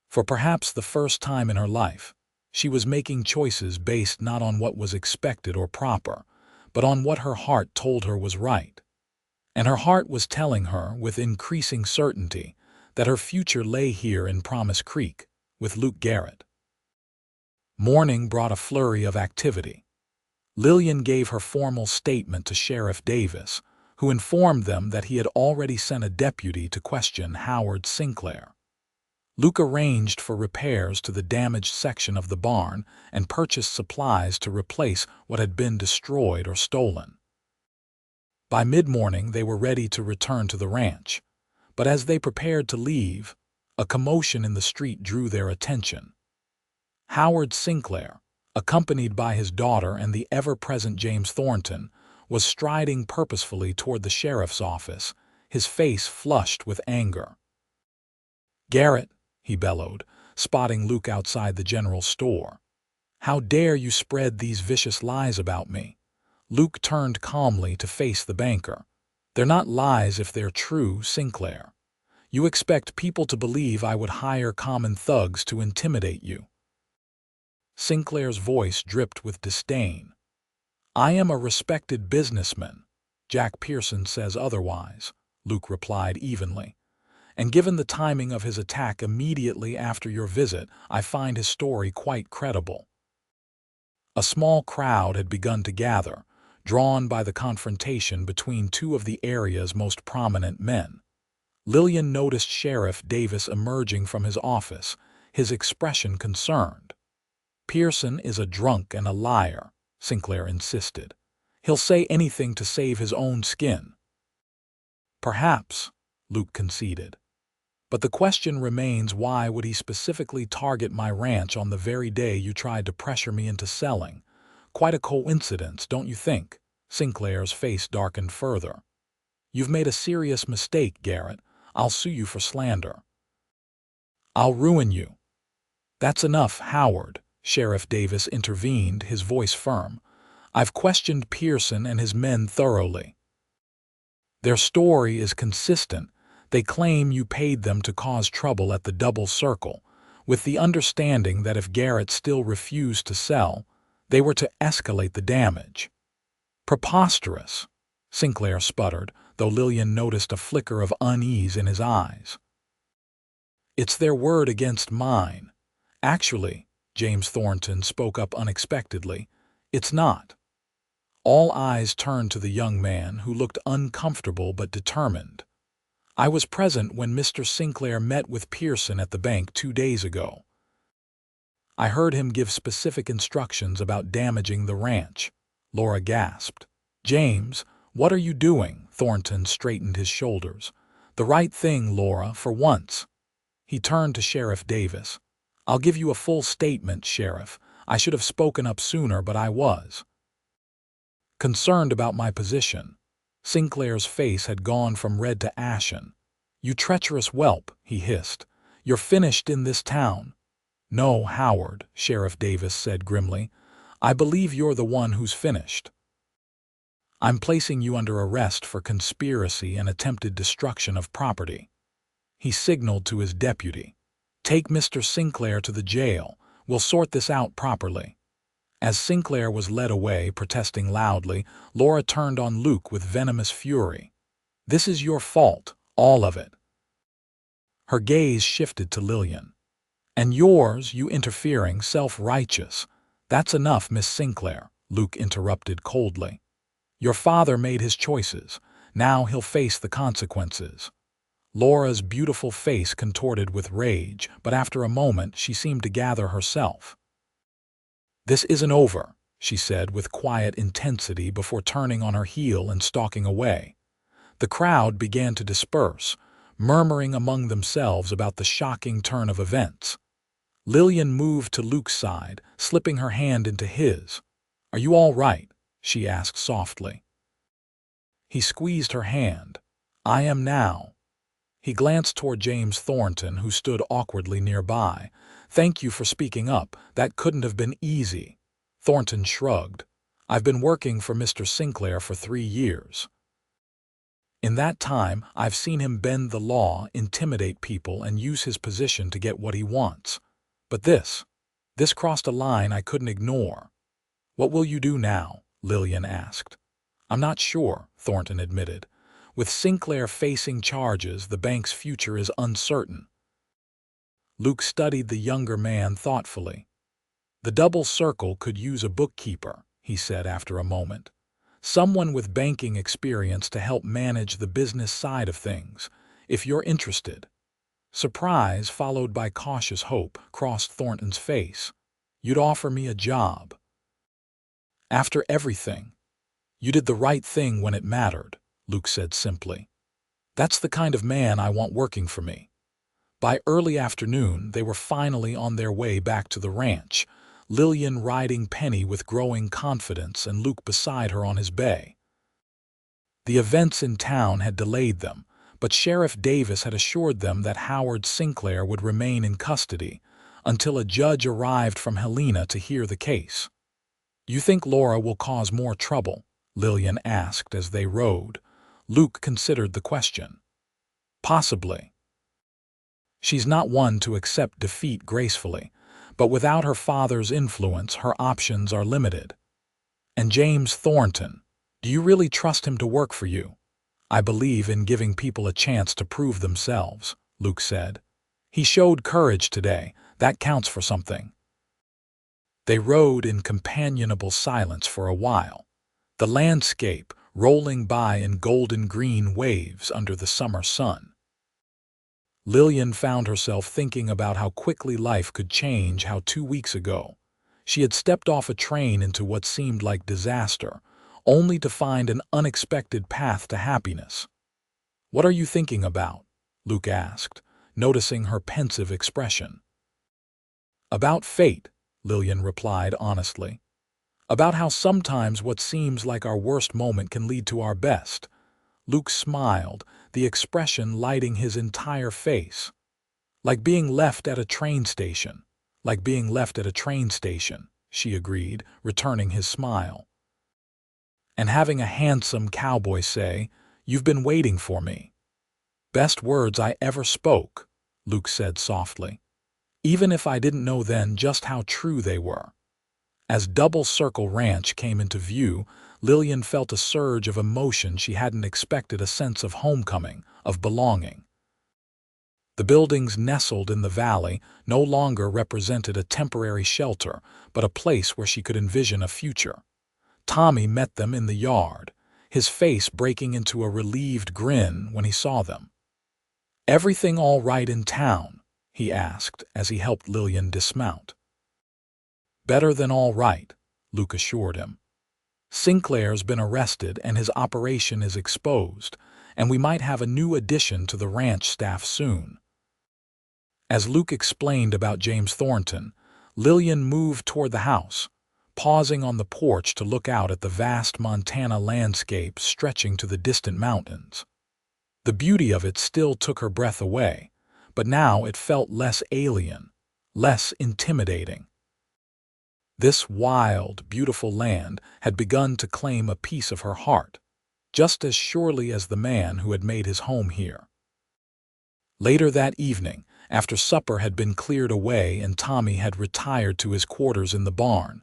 For perhaps the first time in her life, she was making choices based not on what was expected or proper, but on what her heart told her was right. And her heart was telling her, with increasing certainty, that her future lay here in Promise Creek, with Luke Garrett. Morning brought a flurry of activity. Lillian gave her formal statement to Sheriff Davis, who informed them that he had already sent a deputy to question Howard Sinclair. Luke arranged for repairs to the damaged section of the barn and purchased supplies to replace what had been destroyed or stolen. By mid-morning, they were ready to return to the ranch, but as they prepared to leave, a commotion in the street drew their attention. Howard Sinclair, accompanied by his daughter and the ever-present James Thornton, was striding purposefully toward the sheriff's office, his face flushed with anger. "Garrett," he bellowed, spotting Luke outside the general store. "How dare you spread these vicious lies about me?" Luke turned calmly to face the banker. "They're not lies if they're true, Sinclair. You expect people to believe I would hire common thugs to intimidate you." Sinclair's voice dripped with disdain. "I am a respected businessman. Jack Pearson says otherwise," Luke replied evenly. "And given the timing of his attack immediately after your visit, I find his story quite credible." A small crowd had begun to gather, drawn by the confrontation between two of the area's most prominent men. Lillian noticed Sheriff Davis emerging from his office, his expression concerned. "Pearson is a drunk and a liar," Sinclair insisted. "He'll say anything to save his own skin." "Perhaps," Luke conceded. "But the question remains, why would he specifically target my ranch on the very day you tried to pressure me into selling? Quite a coincidence, don't you think?" Sinclair's face darkened further. "You've made a serious mistake, Garrett. I'll sue you for slander." "I'll ruin you." "That's enough, Howard," Sheriff Davis intervened, his voice firm. "I've questioned Pearson and his men thoroughly. Their story is consistent. They claim you paid them to cause trouble at the Double Circle, with the understanding that if Garrett still refused to sell, they were to escalate the damage." "Preposterous," Sinclair sputtered, though Lillian noticed a flicker of unease in his eyes. "It's their word against mine. Actually," James Thornton spoke up unexpectedly, "it's not." All eyes turned to the young man, who looked uncomfortable but determined. "I was present when Mr. Sinclair met with Pearson at the bank 2 days ago. I heard him give specific instructions about damaging the ranch." Laura gasped. "James, what are you doing?" Thornton straightened his shoulders. "The right thing, Laura, for once." He turned to Sheriff Davis. "I'll give you a full statement, Sheriff. I should have spoken up sooner, but I was concerned about my position." Sinclair's face had gone from red to ashen. "You treacherous whelp," he hissed. "You're finished in this town." "No, Howard," Sheriff Davis said grimly. "I believe you're the one who's finished. I'm placing you under arrest for conspiracy and attempted destruction of property." He signaled to his deputy. "Take Mr. Sinclair to the jail. We'll sort this out properly." As Sinclair was led away, protesting loudly, Laura turned on Luke with venomous fury. This is your fault, all of it. Her gaze shifted to Lillian. And yours, you interfering, self-righteous. That's enough, Miss Sinclair, Luke interrupted coldly. Your father made his choices. Now he'll face the consequences. Laura's beautiful face contorted with rage, but after a moment she seemed to gather herself. This isn't over, she said with quiet intensity before turning on her heel and stalking away. The crowd began to disperse, murmuring among themselves about the shocking turn of events. Lillian moved to Luke's side, slipping her hand into his. Are you all right? She asked softly. He squeezed her hand. I am now. He glanced toward James Thornton, who stood awkwardly nearby. Thank you for speaking up. That couldn't have been easy. Thornton shrugged. I've been working for Mr. Sinclair for 3 years. In that time, I've seen him bend the law, intimidate people, and use his position to get what he wants. But this crossed a line I couldn't ignore. What will you do now? Lillian asked. I'm not sure, Thornton admitted. With Sinclair facing charges, the bank's future is uncertain. Luke studied the younger man thoughtfully. The double circle could use a bookkeeper, he said after a moment. Someone with banking experience to help manage the business side of things, if you're interested. Surprise, followed by cautious hope, crossed Thornton's face. You'd offer me a job. After everything. You did the right thing when it mattered, Luke said simply. That's the kind of man I want working for me. By early afternoon, they were finally on their way back to the ranch, Lillian riding Penny with growing confidence and Luke beside her on his bay. The events in town had delayed them, but Sheriff Davis had assured them that Howard Sinclair would remain in custody until a judge arrived from Helena to hear the case. You think Laura will cause more trouble? Lillian asked as they rode. Luke considered the question. Possibly. She's not one to accept defeat gracefully, but without her father's influence, her options are limited. And James Thornton, do you really trust him to work for you? I believe in giving people a chance to prove themselves, Luke said. He showed courage today. That counts for something. They rode in companionable silence for a while, the landscape rolling by in golden green waves under the summer sun. Lillian found herself thinking about how quickly life could change, how 2 weeks ago she had stepped off a train into what seemed like disaster, only to find an unexpected path to happiness. What are you thinking about? Luke asked, noticing her pensive expression. About fate, Lillian replied honestly. About how sometimes what seems like our worst moment can lead to our best. Luke smiled, the expression lighting his entire face. Like being left at a train station. Like being left at a train station, she agreed, returning his smile. And having a handsome cowboy say, "You've been waiting for me." Best words I ever spoke, Luke said softly. Even if I didn't know then just how true they were. As Double Circle Ranch came into view, Lillian felt a surge of emotion she hadn't expected, a sense of homecoming, of belonging. The buildings nestled in the valley no longer represented a temporary shelter, but a place where she could envision a future. Tommy met them in the yard, his face breaking into a relieved grin when he saw them. "Everything all right in town?" he asked as he helped Lillian dismount. "Better than all right," Luke assured him. "Sinclair's been arrested and his operation is exposed, and we might have a new addition to the ranch staff soon." As Luke explained about James Thornton, Lillian moved toward the house, pausing on the porch to look out at the vast Montana landscape stretching to the distant mountains. The beauty of it still took her breath away, but now it felt less alien, less intimidating. This wild, beautiful land had begun to claim a piece of her heart, just as surely as the man who had made his home here. Later that evening, after supper had been cleared away and Tommy had retired to his quarters in the barn,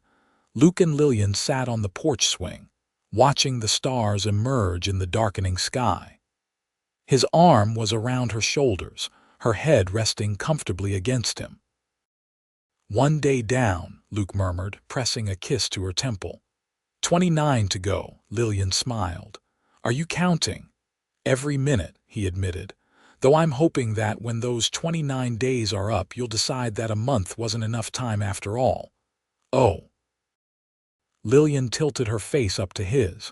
Luke and Lillian sat on the porch swing, watching the stars emerge in the darkening sky. His arm was around her shoulders, her head resting comfortably against him. "1 day down," Luke murmured, pressing a kiss to her temple. 29 to go, Lillian smiled. "Are you counting?" "Every minute," he admitted, "though I'm hoping that when those 29 days are up you'll decide that a month wasn't enough time after all." "Oh." Lillian tilted her face up to his.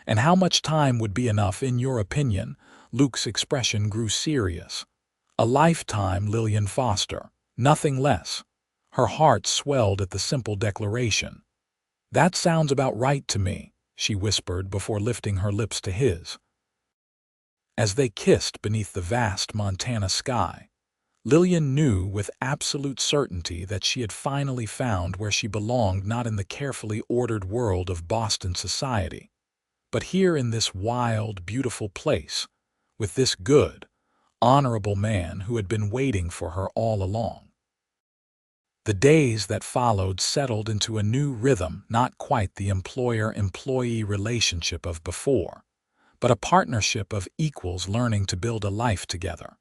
"And how much time would be enough in your opinion?" Luke's expression grew serious. "A lifetime, Lillian Foster. Nothing less." Her heart swelled at the simple declaration. "That sounds about right to me," she whispered before lifting her lips to his. As they kissed beneath the vast Montana sky, Lillian knew with absolute certainty that she had finally found where she belonged, not in the carefully ordered world of Boston society, but here in this wild, beautiful place, with this good, honorable man who had been waiting for her all along. The days that followed settled into a new rhythm, not quite the employer-employee relationship of before, but a partnership of equals learning to build a life together.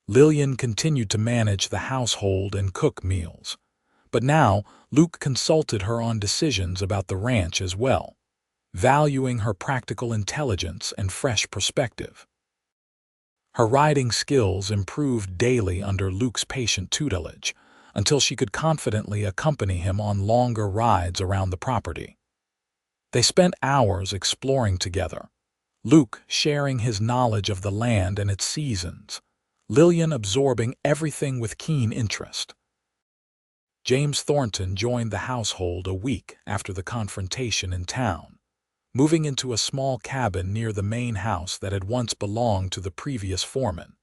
Lillian continued to manage the household and cook meals, but now Luke consulted her on decisions about the ranch as well, valuing her practical intelligence and fresh perspective. Her riding skills improved daily under Luke's patient tutelage, until she could confidently accompany him on longer rides around the property. They spent hours exploring together, Luke sharing his knowledge of the land and its seasons, Lillian absorbing everything with keen interest. James Thornton joined the household a week after the confrontation in town, moving into a small cabin near the main house that had once belonged to the previous foreman.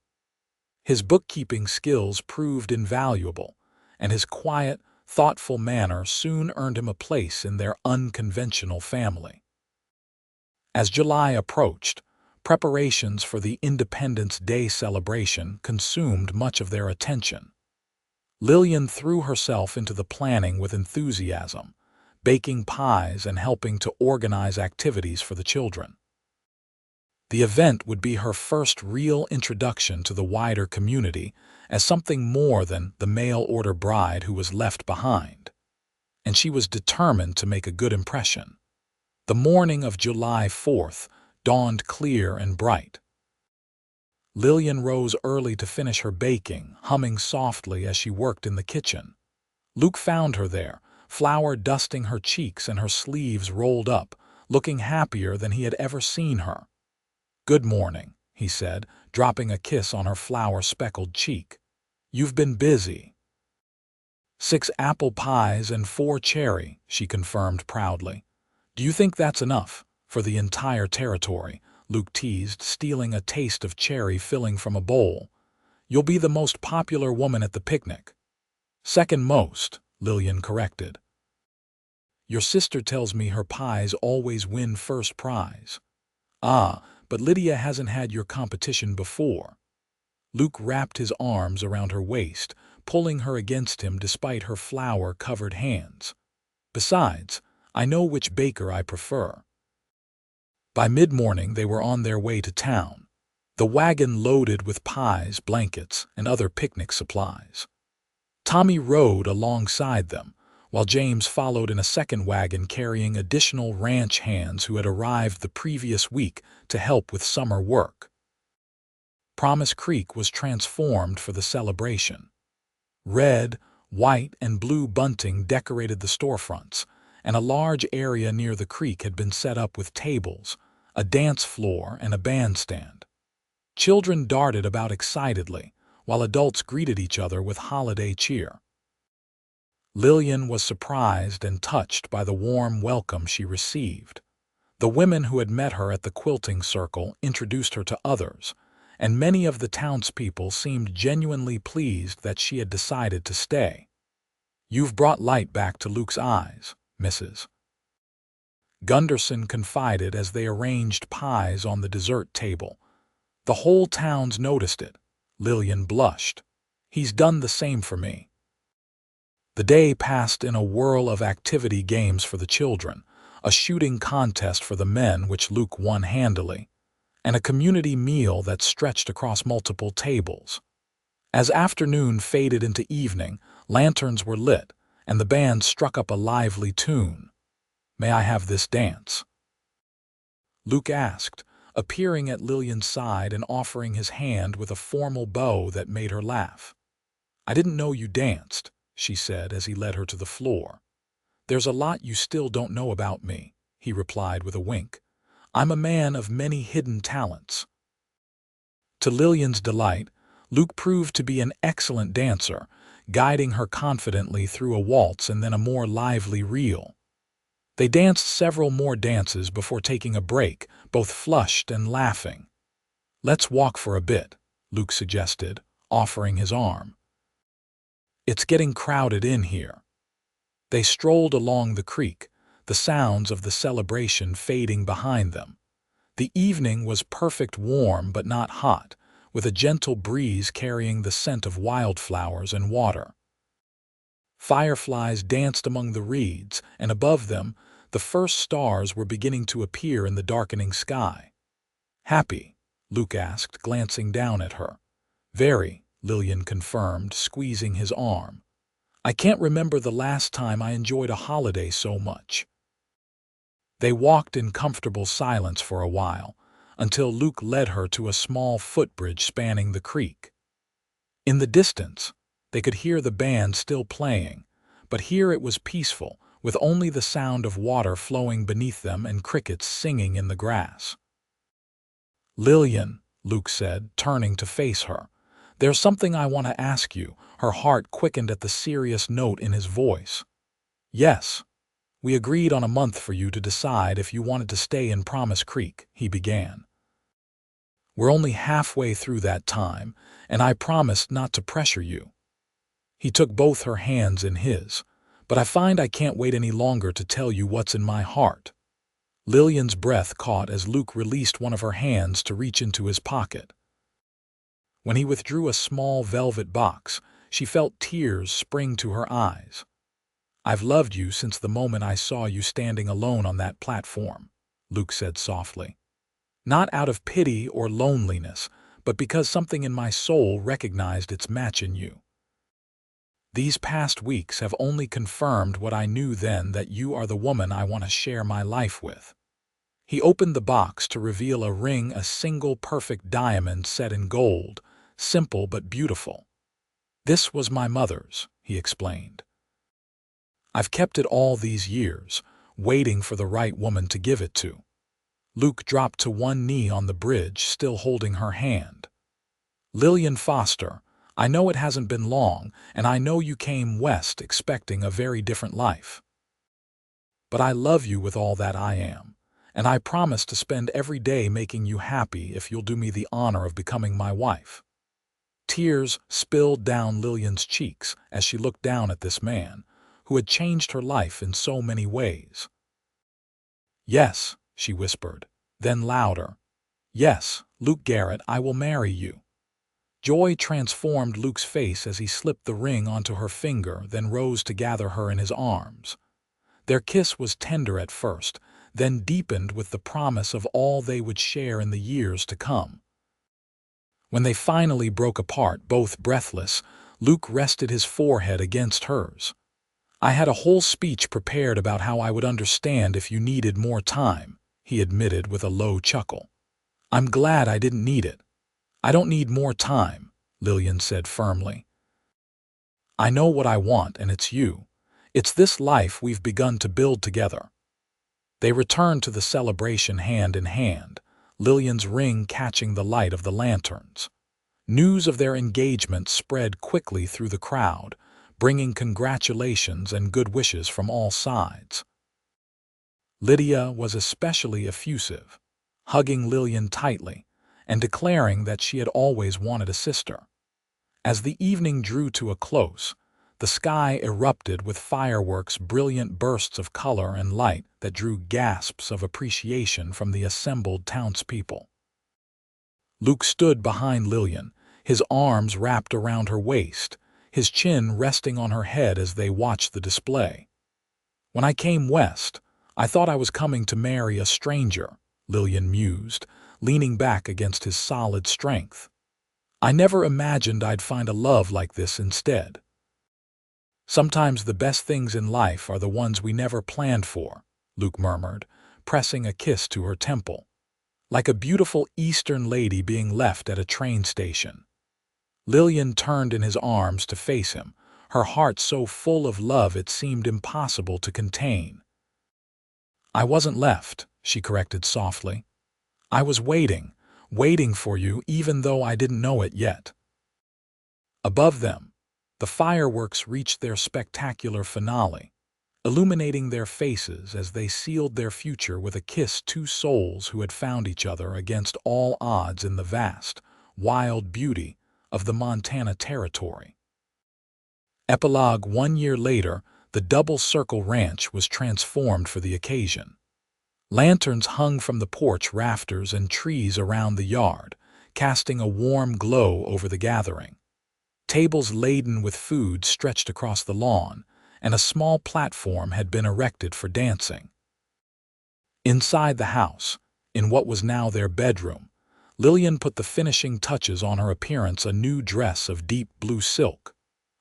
His bookkeeping skills proved invaluable, and his quiet, thoughtful manner soon earned him a place in their unconventional family. As July approached, preparations for the Independence Day celebration consumed much of their attention. Lillian threw herself into the planning with enthusiasm, baking pies and helping to organize activities for the children. The event would be her first real introduction to the wider community as something more than the mail-order bride who was left behind, and she was determined to make a good impression. The morning of July 4th dawned clear and bright. Lillian rose early to finish her baking, humming softly as she worked in the kitchen. Luke found her there, flour dusting her cheeks and her sleeves rolled up, looking happier than he had ever seen her. "Good morning," he said, dropping a kiss on her flour-speckled cheek. "You've been busy." 6 apple pies and 4 cherry, she confirmed proudly. "Do you think that's enough for the entire territory?" Luke teased, stealing a taste of cherry filling from a bowl. "You'll be the most popular woman at the picnic." "Second most," Lillian corrected. "Your sister tells me her pies always win first prize." "Ah, but Lydia hasn't had your competition before." Luke wrapped his arms around her waist, pulling her against him despite her flour-covered hands. "Besides, I know which baker I prefer." By mid-morning they were on their way to town, the wagon loaded with pies, blankets, and other picnic supplies. Tommy rode alongside them, while James followed in a second wagon carrying additional ranch hands who had arrived the previous week to help with summer work. Promise Creek was transformed for the celebration. Red, white, and blue bunting decorated the storefronts, and a large area near the creek had been set up with tables, a dance floor, and a bandstand. Children darted about excitedly, while adults greeted each other with holiday cheer. Lillian was surprised and touched by the warm welcome she received. The women who had met her at the quilting circle introduced her to others, and many of the townspeople seemed genuinely pleased that she had decided to stay. "You've brought light back to Luke's eyes, Mrs. Gunderson confided as they arranged pies on the dessert table. "The whole town's noticed it." Lillian blushed. "He's done the same for me." The day passed in a whirl of activity games for the children, a shooting contest for the men which Luke won handily, and a community meal that stretched across multiple tables. As afternoon faded into evening, lanterns were lit, and the band struck up a lively tune. "May I have this dance?" Luke asked, appearing at Lillian's side and offering his hand with a formal bow that made her laugh. "I didn't know you danced," she said as he led her to the floor. "There's a lot you still don't know about me," he replied with a wink. "I'm a man of many hidden talents." To Lillian's delight, Luke proved to be an excellent dancer, guiding her confidently through a waltz and then a more lively reel. They danced several more dances before taking a break, both flushed and laughing. "Let's walk for a bit," Luke suggested, offering his arm. "It's getting crowded in here." They strolled along the creek, the sounds of the celebration fading behind them. The evening was perfect, warm but not hot, with a gentle breeze carrying the scent of wildflowers and water. Fireflies danced among the reeds, and above them, the first stars were beginning to appear in the darkening sky. "Happy?" Luke asked, glancing down at her. "Very," Lillian confirmed, squeezing his arm. "I can't remember the last time I enjoyed a holiday so much." They walked in comfortable silence for a while, until Luke led her to a small footbridge spanning the creek. In the distance, they could hear the band still playing, but here it was peaceful, with only the sound of water flowing beneath them and crickets singing in the grass. "Lillian," Luke said, turning to face her, "there's something I want to ask you." Her heart quickened at the serious note in his voice. "Yes. We agreed on a month for you to decide if you wanted to stay in Promise Creek," he began. "We're only halfway through that time, and I promised not to pressure you." He took both her hands in his. "But I find I can't wait any longer to tell you what's in my heart." Lillian's breath caught as Luke released one of her hands to reach into his pocket. When he withdrew a small velvet box, she felt tears spring to her eyes. "I've loved you since the moment I saw you standing alone on that platform," Luke said softly. "Not out of pity or loneliness, but because something in my soul recognized its match in you. These past weeks have only confirmed what I knew then, that you are the woman I want to share my life with." He opened the box to reveal a ring, a single perfect diamond set in gold, simple but beautiful. "This was my mother's," he explained. "I've kept it all these years, waiting for the right woman to give it to." Luke dropped to one knee on the bridge, still holding her hand. "Lillian Foster, I know it hasn't been long, and I know you came west expecting a very different life. But I love you with all that I am, and I promise to spend every day making you happy if you'll do me the honor of becoming my wife." Tears spilled down Lillian's cheeks as she looked down at this man, who had changed her life in so many ways. "Yes," she whispered, then louder. "Yes, Luke Garrett, I will marry you." Joy transformed Luke's face as he slipped the ring onto her finger, then rose to gather her in his arms. Their kiss was tender at first, then deepened with the promise of all they would share in the years to come. When they finally broke apart, both breathless, Luke rested his forehead against hers. "I had a whole speech prepared about how I would understand if you needed more time," he admitted with a low chuckle. "I'm glad I didn't need it." "I don't need more time," Lillian said firmly. "I know what I want, and it's you. It's this life we've begun to build together." They returned to the celebration hand in hand, Lillian's ring catching the light of the lanterns. News of their engagement spread quickly through the crowd, bringing congratulations and good wishes from all sides. Lydia was especially effusive, hugging Lillian tightly and declaring that she had always wanted a sister. As the evening drew to a close, the sky erupted with fireworks, brilliant bursts of color and light that drew gasps of appreciation from the assembled townspeople. Luke stood behind Lillian, his arms wrapped around her waist, his chin resting on her head as they watched the display. "When I came west, I thought I was coming to marry a stranger," Lillian mused, leaning back against his solid strength. I never imagined I'd find a love like this instead. Sometimes the best things in life are the ones we never planned for, Luke murmured, pressing a kiss to her temple. Like a beautiful Eastern lady being left at a train station. Lillian turned in his arms to face him, her heart so full of love it seemed impossible to contain. I wasn't left, she corrected softly. I was waiting for you even though I didn't know it yet. Above them, the fireworks reached their spectacular finale, illuminating their faces as they sealed their future with a kiss two souls who had found each other against all odds in the vast, wild beauty of the Montana Territory. Epilogue: 1 year later, the Double Circle Ranch was transformed for the occasion. Lanterns hung from the porch rafters and trees around the yard, casting a warm glow over the gathering. Tables laden with food stretched across the lawn, and a small platform had been erected for dancing. Inside the house, in what was now their bedroom, Lillian put the finishing touches on her appearance, a new dress of deep blue silk,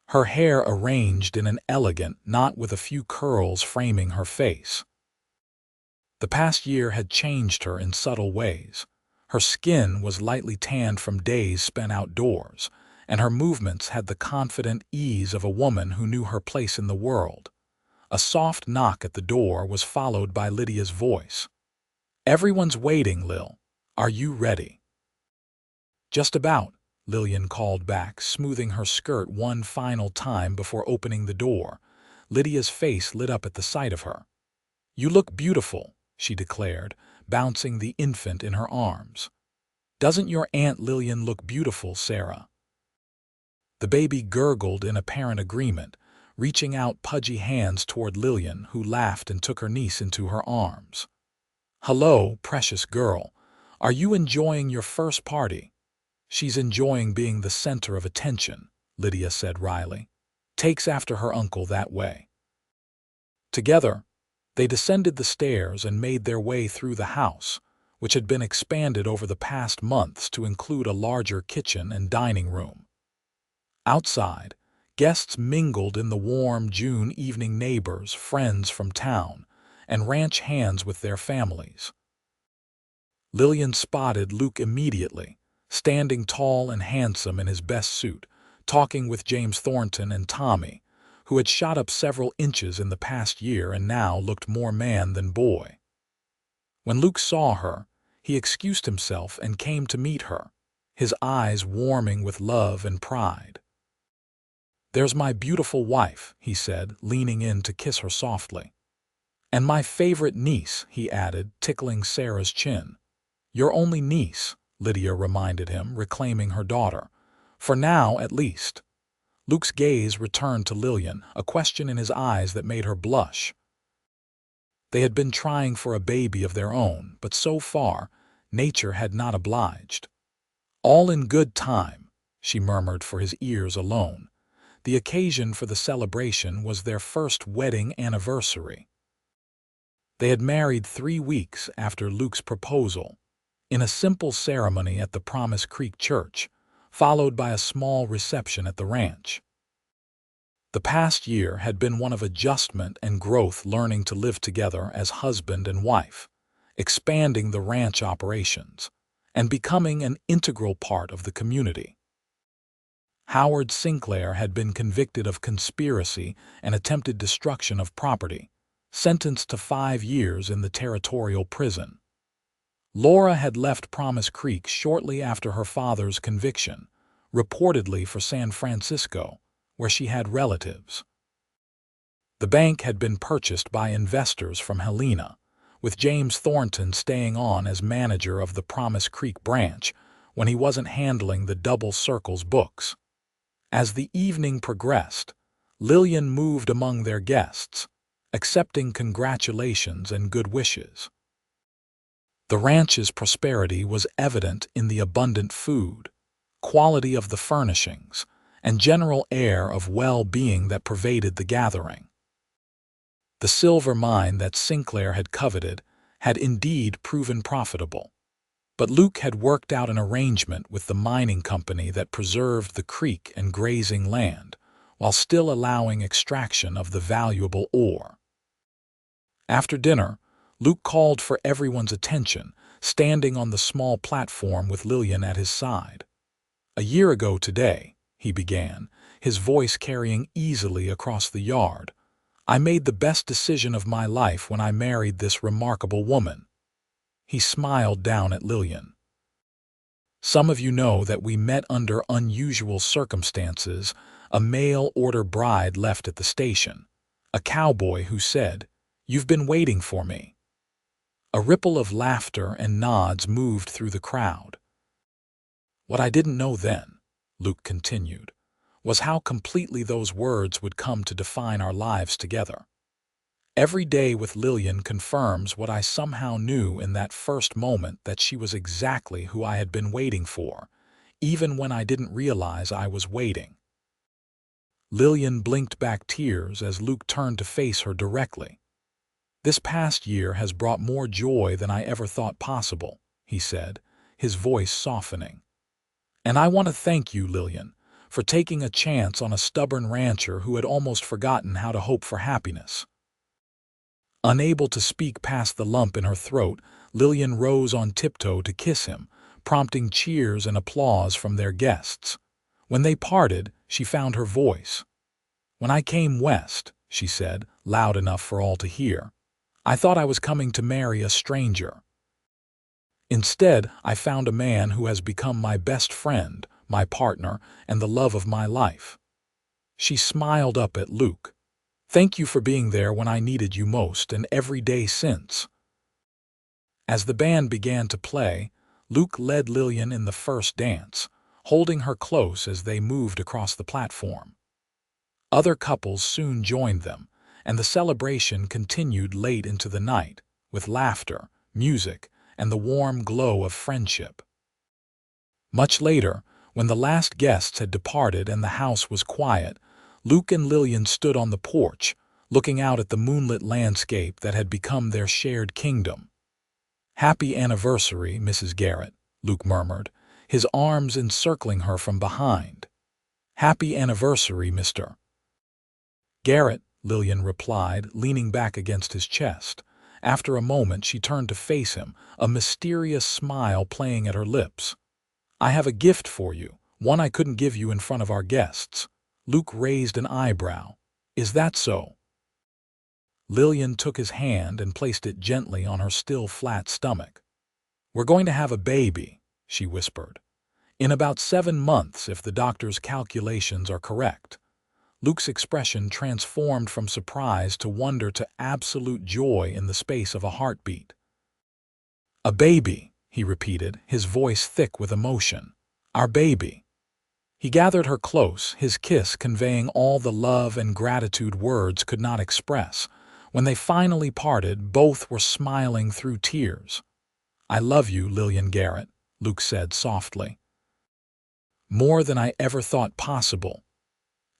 her hair arranged in an elegant knot with a few curls framing her face. The past year had changed her in subtle ways. Her skin was lightly tanned from days spent outdoors, and her movements had the confident ease of a woman who knew her place in the world. A soft knock at the door was followed by Lydia's voice. "Everyone's waiting, Lil. Are you ready?" "Just about," Lillian called back, smoothing her skirt one final time before opening the door. Lydia's face lit up at the sight of her. "You look beautiful," she declared, bouncing the infant in her arms. "Doesn't your Aunt Lillian look beautiful, Sarah?" The baby gurgled in apparent agreement, reaching out pudgy hands toward Lillian, who laughed and took her niece into her arms. "Hello, precious girl. Are you enjoying your first party?" "She's enjoying being the center of attention," Lydia said wryly. "Takes after her uncle that way." Together, they descended the stairs and made their way through the house, which had been expanded over the past months to include a larger kitchen and dining room. Outside, guests mingled in the warm June evening, neighbors, friends from town, and ranch hands with their families. Lillian spotted Luke immediately, standing tall and handsome in his best suit, talking with James Thornton and Tommy, who had shot up several inches in the past year and now looked more man than boy. When Luke saw her, he excused himself and came to meet her, his eyes warming with love and pride. "There's my beautiful wife," he said, leaning in to kiss her softly. "And my favorite niece," he added, tickling Sarah's chin. "Your only niece," Lydia reminded him, reclaiming her daughter. "For now, at least." Luke's gaze returned to Lillian, a question in his eyes that made her blush. They had been trying for a baby of their own, but so far, nature had not obliged. "All in good time," she murmured for his ears alone. The occasion for the celebration was their first wedding anniversary. They had married 3 weeks after Luke's proposal, in a simple ceremony at the Promise Creek Church, followed by a small reception at the ranch. The past year had been one of adjustment and growth, learning to live together as husband and wife, expanding the ranch operations, and becoming an integral part of the community. Howard Sinclair had been convicted of conspiracy and attempted destruction of property, sentenced to 5 years in the territorial prison. Laura had left Promise Creek shortly after her father's conviction, reportedly for San Francisco, where she had relatives. The bank had been purchased by investors from Helena, with James Thornton staying on as manager of the Promise Creek branch when he wasn't handling the Double Circle's books. As the evening progressed, Lillian moved among their guests, accepting congratulations and good wishes. The ranch's prosperity was evident in the abundant food, quality of the furnishings, and general air of well-being that pervaded the gathering. The silver mine that Sinclair had coveted had indeed proven profitable. But Luke had worked out an arrangement with the mining company that preserved the creek and grazing land, while still allowing extraction of the valuable ore. After dinner, Luke called for everyone's attention, standing on the small platform with Lillian at his side. "A year ago today," he began, his voice carrying easily across the yard, "I made the best decision of my life when I married this remarkable woman." He smiled down at Lillian. "Some of you know that we met under unusual circumstances. A mail-order bride left at the station, a cowboy who said, 'You've been waiting for me.'" A ripple of laughter and nods moved through the crowd. "What I didn't know then," Luke continued, "was how completely those words would come to define our lives together. Every day with Lillian confirms what I somehow knew in that first moment, that she was exactly who I had been waiting for, even when I didn't realize I was waiting." Lillian blinked back tears as Luke turned to face her directly. "This past year has brought more joy than I ever thought possible," he said, his voice softening. "And I want to thank you, Lillian, for taking a chance on a stubborn rancher who had almost forgotten how to hope for happiness." Unable to speak past the lump in her throat, Lillian rose on tiptoe to kiss him, prompting cheers and applause from their guests. When they parted, she found her voice. "When I came west," she said, loud enough for all to hear, "I thought I was coming to marry a stranger. Instead, I found a man who has become my best friend, my partner, and the love of my life." She smiled up at Luke. "Thank you for being there when I needed you most, and every day since." As the band began to play, Luke led Lillian in the first dance, holding her close as they moved across the platform. Other couples soon joined them, and the celebration continued late into the night, with laughter, music, and the warm glow of friendship. Much later, when the last guests had departed and the house was quiet, Luke and Lillian stood on the porch, looking out at the moonlit landscape that had become their shared kingdom. "Happy anniversary, Mrs. Garrett," Luke murmured, his arms encircling her from behind. "Happy anniversary, Mr. Garrett," Lillian replied, leaning back against his chest. After a moment, she turned to face him, a mysterious smile playing at her lips. "I have a gift for you, one I couldn't give you in front of our guests." Luke raised an eyebrow. "Is that so?" Lillian took his hand and placed it gently on her still flat stomach. "We're going to have a baby," she whispered. "In about 7 months, if the doctor's calculations are correct." Luke's expression transformed from surprise to wonder to absolute joy in the space of a heartbeat. "A baby," he repeated, his voice thick with emotion. "Our baby." He gathered her close, his kiss conveying all the love and gratitude words could not express. When they finally parted, both were smiling through tears. "I love you, Lillian Garrett," Luke said softly. "More than I ever thought possible."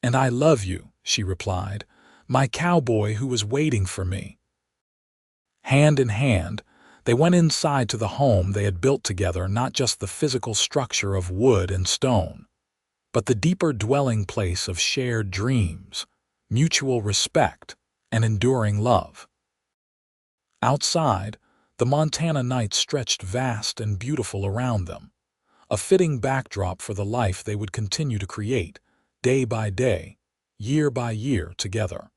"And I love you," she replied, "my cowboy who was waiting for me." Hand in hand, they went inside to the home they had built together, not just the physical structure of wood and stone, but the deeper dwelling place of shared dreams, mutual respect, and enduring love. Outside, the Montana night stretched vast and beautiful around them, a fitting backdrop for the life they would continue to create, day by day, year by year together.